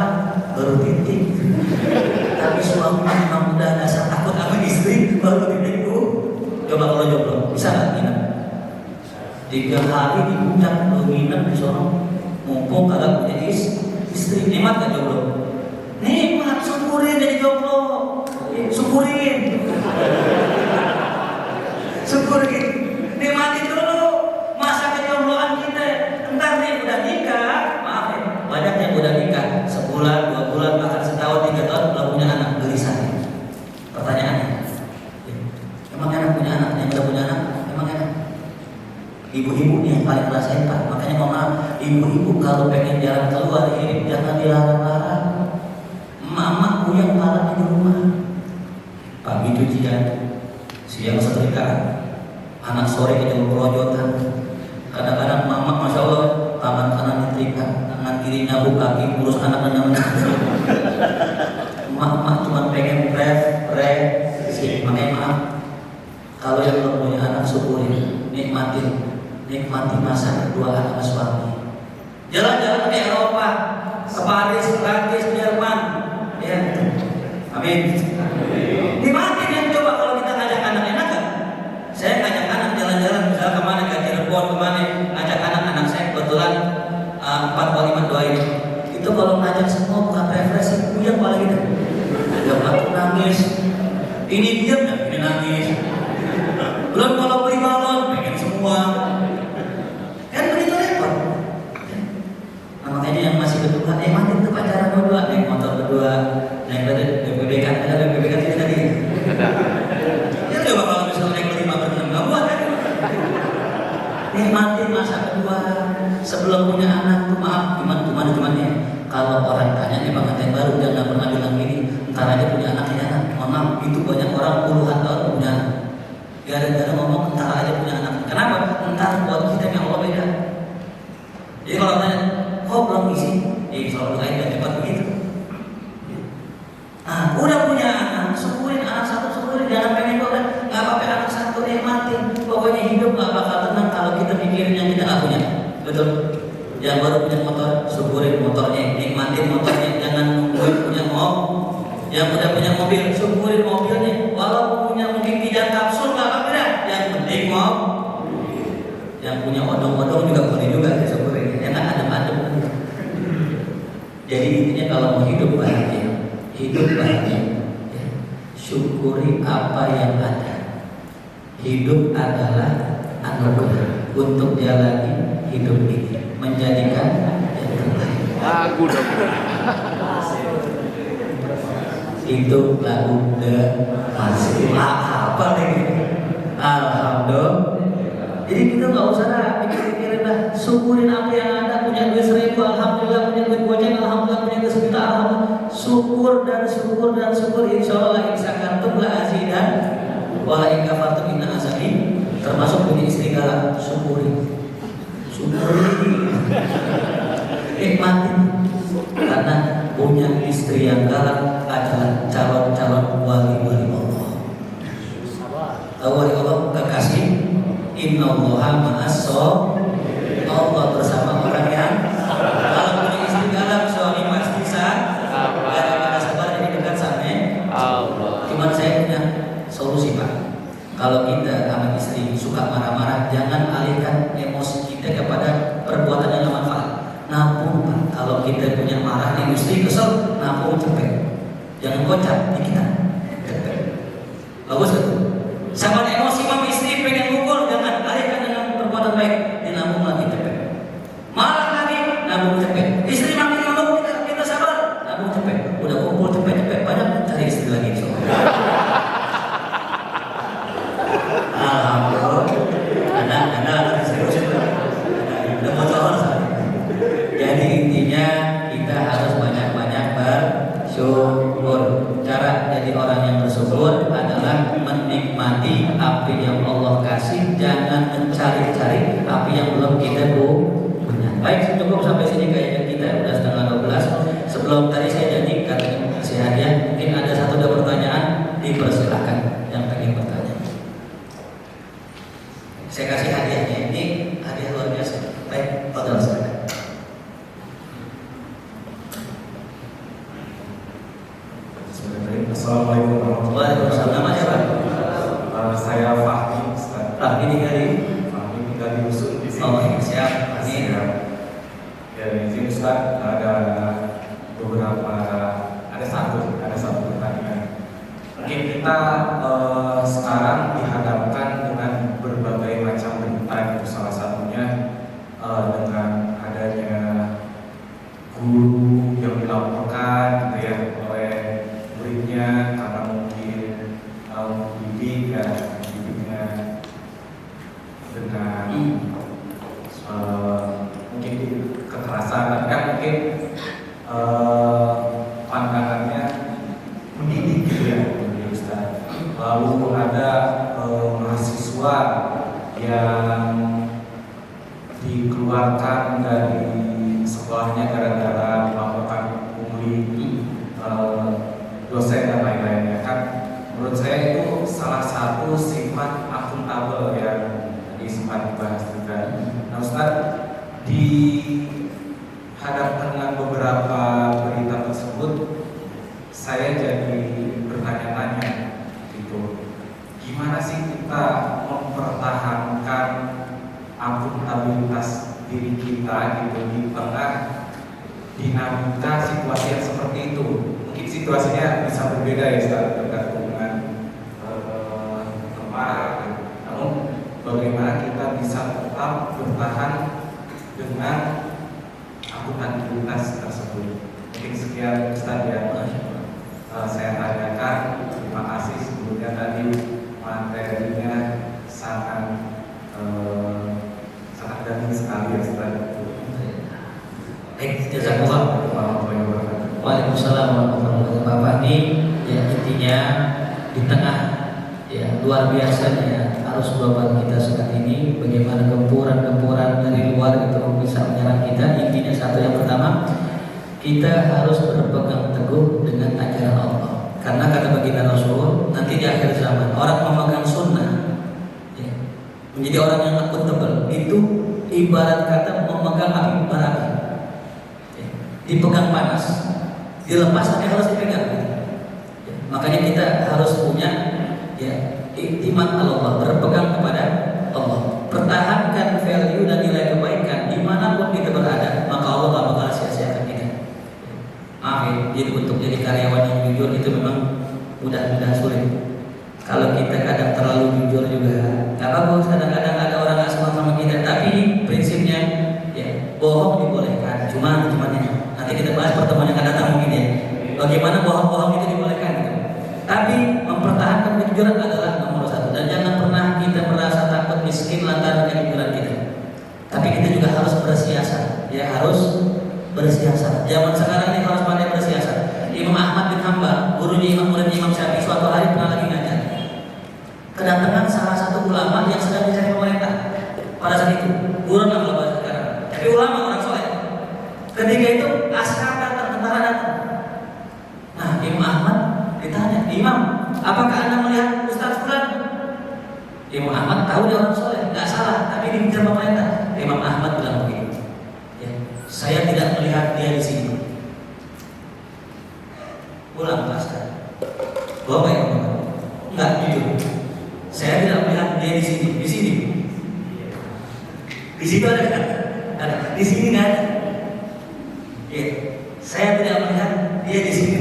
Baru titik. Tapi suami memang udah dasar takut sama istri, baru titik tuh. Coba kalau jomblo, bisa nggak nginep? 3 hari di puncak, lu nginep di sono, mumpung kagak punya istri. Nikmat nggak jomblo? Nikmat, syukurin jadi jomblo. Syukurin. Syukurin. Nikmatin dulu masa kejombloan kita. Entar nih udah nikah, maaf ya, banyak yang udah nikah sebulan, 2 bulan, bahkan setahun, 3 tahun belum punya anak, gelisah. Pertanyaannya, emang enak punya anak? Yang udah punya anak, emang enak? Ibu-ibu nih yang paling ngerasain Pak. Makanya mohon maaf, ibu-ibu kalau pengen jalan keluar hidup jangan dilarang-larang. Emak-emakku yang larang di rumah. Pagi cucian, siang setrikaan, anak sore kejauh perojotan. Kadang-kadang mama masya Allah tangan kanan nyetrika, tangan kiri nyabu kaki urus anak dan anak. Emak-emak cuma pengen sih. Makanya maaf, kalau yang belum punya anak syukurin, nikmati masa kedua anak suami. Jalan-jalan ke Eropa, ke Paris, ke Prancis, ke Jerman, ya. Amin. Dimatiin yang coba kalau kita ngajak anak enak kan? Saya ngajak anak jalan-jalan misalnya kemana ke Cirebon kemana, ngajak anak-anak saya kebetulan 4 atau 5 doain. Itu kalau ngajak semua bukan refreshing, puyeng paling gitu. Yang satu nangis, ini diam dan ini nangis. Belum kalau beli balon pengen semua. Kan begitu repot. Nah, makanya yang masih berdua, matiin tuh pacaran berdua, naik motor berdua, naik BBK, ada BBK tidak tadi. Ya coba kalau misalnya naik 5 berenam nggak buat kan? Nikmatin masa kedua sebelum punya anak tuh maaf cuman ya. Kalau orang tanya nih pengantin baru jangan pernah bilang gini, ntar aja punya anak ya anak. Mohon maaf, itu banyak orang puluhan tahun punya anak. Gara-gara ngomong ntar aja punya anak. Kenapa? Ntar buat kita yang Allah beda. Jadi kalau tanya, kok belum isi? Selalu doain dan cepat begitu. Ah, udah punya anak, syukurin anak satu, syukurin jangan pengen dua kan? Nggak apa-apa anak satu nikmatin. Pokoknya hidup nggak bakal tenang kalau kita mikirin yang kita nggak punya. Betul? Yang baru punya motor, syukurin motornya, nikmatin motornya, jangan nungguin punya mobil. Yang udah punya mobil, syukurin mobilnya. Walaupun punya mungkin 3 kapsul nggak apa-apa dah. Yang penting yang punya odong-odong juga boleh juga disyukurin. Enak adem-adem. Jadi intinya kalau mau hidup bahagia, ya, syukuri apa yang ada. Hidup adalah anugerah untuk jalani hidup ini, menjadikan yang terbaik. Lagu dong. Itu lagu The Masih apa nih? Alhamdulillah. Jadi kita nggak usah mikir-mikirin lah, syukurin apa yang ada. Punya duit 1000, alhamdulillah. Punya duit goceng, alhamdulillah. Punya duit 1 juta, alhamdulillah. Syukur dan syukur dan syukur. Insyaallah insyakartum la azidan wa la in kafartum inna azabi. Termasuk punya istri galak, syukuri. Nikmatin. Karena punya istri yang galak adalah calon-calon wali-wali Allah. Wali Allah kekasih. Innallaha ma'as-sabirin. Allah bersama orang yang kalau punya istri galak, suami pasti gara-gara sabar jadi dekat sama Allah. Cuman saya punya solusi Pak. Kalau kita sama istri suka marah-marah, jangan alihkan emosi kita kepada perbuatan yang gak manfaat. Nampung Pak. Kalau kita punya marah nih istri kesel, nampung cepet. Jangan kocak di kita. Bagus kan? Sama emosi mama istri pengen mukul, jangan alihkan dengan perbuatan baik. Dinampung lagi cepet. Marah lagi, nampung cepet. Istri makin ngomong kita sabar, nampung cepet. Udah kumpul cepet-cepet banyak cari istri lagi soalnya. Alhamdulillah. Ada serius itu. Udah bocor. Jadi intinya kita harus banyak-banyak bersyukur. Cara jadi orang yang bersyukur adalah menikmati apa yang Allah kasih, jangan mencari-cari apa yang belum kita punya. Baik, cukup sampai sini kayaknya kita udah setengah 12. Sebelum tadi saya janji katanya mau kasih hadiah, mungkin ada 1-2 pertanyaan, dipersilakan yang pengen bertanya. Saya kasih hadiahnya, ini hadiah luar biasa. Baik, Pak silakan. Assalamualaikum warahmatullahi wabarakatuh. Nama siapa? Saya Fahmi. Fahmi tinggal di Dusun di sini. Oh, siap. Ini. Ya, di sini Ustaz ada satu pertanyaan. Mungkin kita sekarang dihadapkan dengan berbagai macam berita, itu salah satunya dengan adanya guru yang dilaporkan, gitu ya, oleh muridnya karena mungkin dididiknya dengan mungkin kekerasan, kan mungkin pandangannya mendidik gitu ya, Ustaz. Lalu ada mahasiswa yang dikeluarkan dari sekolahnya gara-gara melakukan pungli dosen dan lain-lainnya, kan menurut saya itu salah satu sifat akuntabel yang tadi sempat dibahas juga. Nah Ustaz, di dinamika situasi yang seperti itu. Mungkin situasinya bisa berbeda ya tergantung dengan tempat. Namun bagaimana kita bisa tetap bertahan dengan akuntabilitas tersebut. Mungkin sekian Ustaz ya. Saya tanyakan. Terima kasih sebelumnya tadi materinya sangat daging sekali ya Ustaz. Baik, jazakallah. Waalaikumsalam warahmatullahi wabarakatuh. Bapak ini ya intinya di tengah ya luar biasanya arus global kita saat ini, bagaimana gempuran-gempuran dari luar itu bisa menyerang kita. Intinya satu, yang pertama, kita harus berpegang teguh dengan ajaran Allah. Karena kata baginda Rasul, nanti di akhir zaman orang memegang sunnah ya, menjadi orang yang akuntabel itu ibarat kata memegang api bara api. Dipegang panas, dilepas tapi harus dipegang. Ya, makanya kita harus punya ya iktimat Allah, berpegang kepada Allah, pertahankan value dan nilai kebaikan dimanapun kita berada, maka Allah tak bakal sia-siakan kita. Maaf ya, jadi untuk jadi karyawan yang jujur itu memang mudah-mudahan sulit. Kalau kita kadang terlalu jujur juga, nggak bagus. Kadang-kadang ada orang nggak senang sama kita, tapi prinsipnya ya bohong dibolehkan, cuman nanti kita bahas pertemuan yang akan datang mungkin ya. Bagaimana bohong-bohong itu dibolehkan gitu. Tapi mempertahankan kejujuran adalah nomor satu. Dan jangan pernah kita merasa takut miskin lantaran kejujuran kita. Tapi kita juga harus bersiasat. Ya harus bersiasat. Zaman sekarang ini harus pandai bersiasat. Imam Ahmad bin Hanbal, gurunya muridnya Imam Syafi'i, suatu hari pernah lagi ngajar. Kedatangan salah satu ulama yang sedang dicari pemerintah pada saat itu. Buron lah kalau sekarang. Tapi ulama orang soleh. Ketika itu askar datang, tentara datang. Nah, Imam Ahmad ditanya, Imam, apakah Anda melihat Ustaz Fulan? Imam Ahmad tahu dia orang soleh, nggak salah, tapi dikejar pemerintah. Imam Ahmad bilang begini, ya, saya tidak melihat dia di sini. Pulang ke askar. Bawa ya Imam Ahmad? Enggak, jujur. Saya tidak melihat dia di sini. Di sini. Di situ ada kan? Ada. Di sini nggak ada. Ya, saya tidak melihat dia di sini.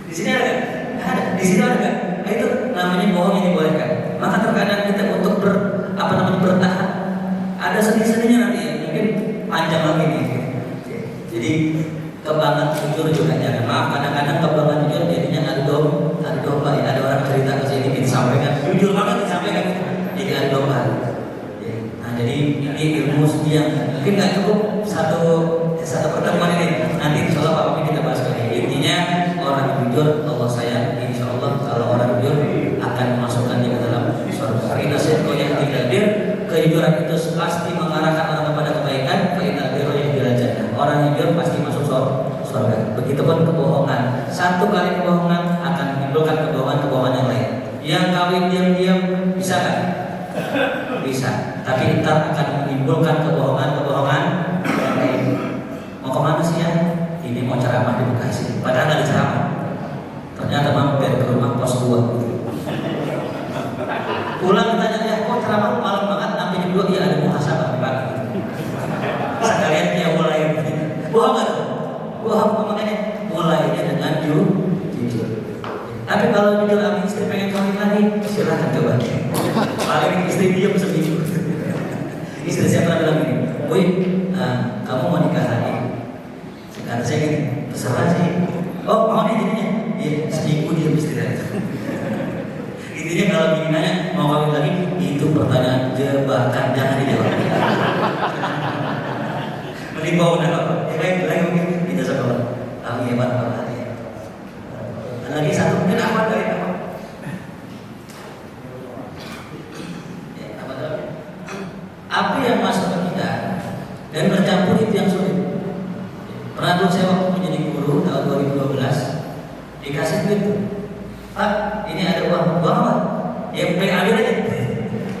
Di sini ada nggak? Nggak ada. Di sini ada nggak? Nah, itu namanya bohong yang dibolehkan. Maka terkadang kita untuk bertahan ada seni-seninya nanti ya. Mungkin panjang lagi nih. Ya. Jadi kebanggaan jujur juga jangan. Maaf, kadang-kadang kebanggaan jujur jadinya ada domba ya. Ada orang cerita ke sini disampaikan jujur banget disampaikan. Jadi ada domba. Ya. Nah, jadi ini ilmu yang mungkin nggak cukup satu pertemuan ini. Nanti insya Allah Pak Mami kita bahas lagi. Intinya orang jujur Allah sayang. Insya Allah kalau orang jujur akan memasukkan dia ke dalam surga. Karena yang tidak bir, kejujuran itu pasti mengarahkan orang kepada kebaikan. Karena bir yang dirajanya. Orang jujur pasti masuk surga. Begitupun kebohongan. Satu kali kebohongan akan menimbulkan kebohongan yang lain. Yang kawin diam-diam bisa kan? Bisa. Tapi ntar akan menimbulkan kebohongan yang lain. Mau kemana sih ya? Ini mau ceramah di Bekasi. Padahal nggak ceramah. Ternyata mampir ke rumah pos 2. Pulang ditanya ya, kok ceramah malam banget sampai jam 2? Iya ada muhasabah di pagi. Sekalian dia mulai. Bohong nggak? Bohong, makanya mulainya dengan jujur. Tapi kalau jujur sama istri pengen kawin lagi, silahkan coba. Paling istri diam seminggu. Istri saya pernah bilang gini, Boy, kamu mau nikah lagi? Kata saya gini, terserah sih. Oh, mau nih jadinya? Iya, seminggu dia mesti datang. Intinya kalau begini nanya, mau kawin lagi? Itu pertanyaan jebakan, jangan dijawab. Mending bawa udah, lagi mungkin kita sekolah. Kami hebat banget ya. Lagi satu mungkin apa dari apa? Ya, apa tuh? Api yang masuk ke kita dan bercampur itu yang sulit. Pernah dulu saya waktu menjadi guru tahun 2012 dikasih duit, Pak, ini ada uang apa? Ya pengen ambil aja.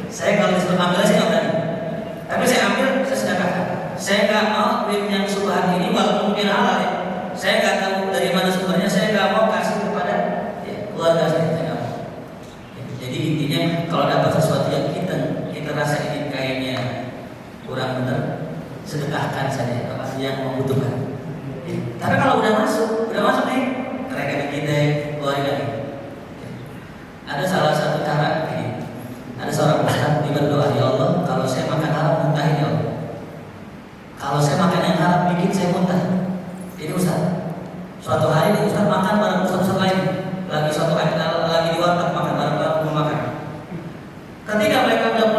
Saya kalau disuruh ambil saya nggak berani. Tapi saya ambil, saya sedekahkan. Saya nggak mau duit yang subahan ini walaupun mungkin halal ya. Saya nggak tahu dari mana sumbernya. Saya nggak mau kasih kepada ya, keluarga saya. Ya. Jadi intinya kalau dapat sesuatu yang kita rasa ini kayaknya kurang benar, sedekahkan saja apa yang membutuhkan. Tapi kalau udah masuk nih, mereka kita keluarin lagi. Ada salah satu cara begini. Ada seorang ustaz dia berdoa, ya Allah, kalau saya makan haram muntahin ya Allah. Kalau saya makan yang haram bikin saya muntah. Jadi ustaz, suatu hari ustaz makan bareng ustaz lain, lagi suatu hari lagi di warteg makan bareng mau makan. Ketika mereka udah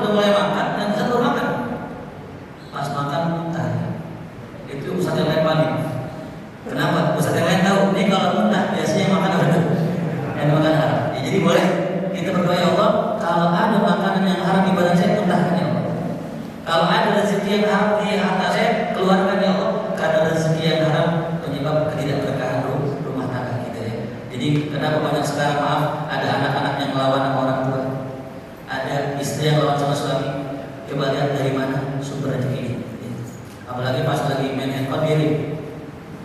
mulai makan dan ustaz baru makan. Pas makan muntah. Itu ustaz yang lain panik. Kenapa? Ustaz yang lain tahu, ini kalau muntah biasanya makan apa itu? Yang makan haram. Ya, jadi boleh kita berdoa, ya Allah, kalau ada makanan yang haram di badan saya, muntahkan ya Allah. Kalau ada rezeki yang haram di harta saya, keluarkan ya Allah. Karena rezeki yang haram penyebab ketidakberkahan rumah tangga kita ya. Jadi kenapa banyak sekarang, maaf, ada anak-anak yang melawan sama orang tua, ada istri yang melawan sama suami. Coba lihat dari mana sumber rezeki ini. Apalagi pas lagi main handphone diri,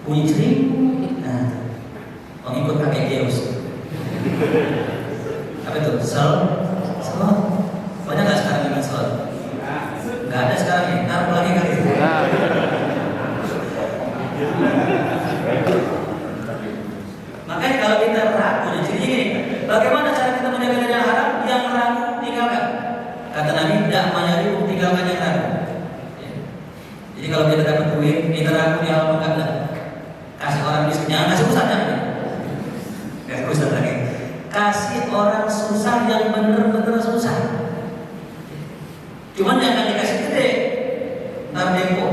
bunyi cering, nah, mengikut kakek Zeus. Apa itu? Slot. Banyak nggak sekarang yang slot? Nggak ada sekarang ya. Ntar lagi kali. Makanya kalau kita ragu, jadi gini, bagaimana cara kita menjaga yang haram? Yang ragu tinggalkan. Kata Nabi, tidak menyari tinggalkan yang ragu. Jadi kalau kita dapat duit, kita ragu di hal mengkata, kasih orang miskin, jangan kasih ustaz jangan. Kasih ustaz lagi. Kasih orang susah yang bener-bener susah. Cuman jangan dikasih gede, ntar demo.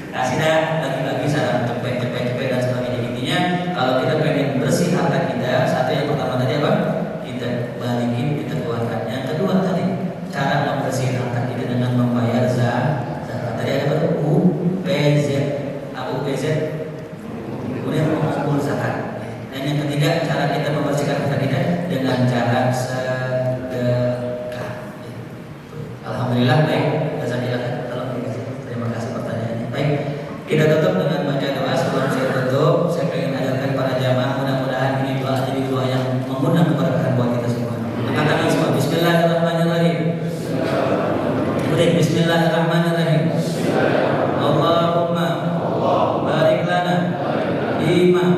Kasih dah lagi-lagi saran cepet dan sebagainya. Intinya kalau kita pengen bersih harta kita, satu yang pertama tadi apa? Kita balikin, kita keluarkan. Yang kedua tadi cara membersihkan harta kita dengan membayar zakat. Tadi ada berapa? UPZ. Apa UPZ? Kemudian mengumpul zakat. Dan yang ketiga, cara kita membersihkan harta kita dengan cara sedekah. Alhamdulillah baik. Terima kasih pertanyaannya. Baik, kita tutup dengan baca doa. Sebelum saya tutup, saya ingin ajarkan para jamaah, mudah-mudahan ini doa jadi doa yang mengundang keberkahan buat kita semua. Angkat tangan semua. Bismillahirrahmanirrahim. Bismillahirrahmanirrahim. Allahumma barik lana bima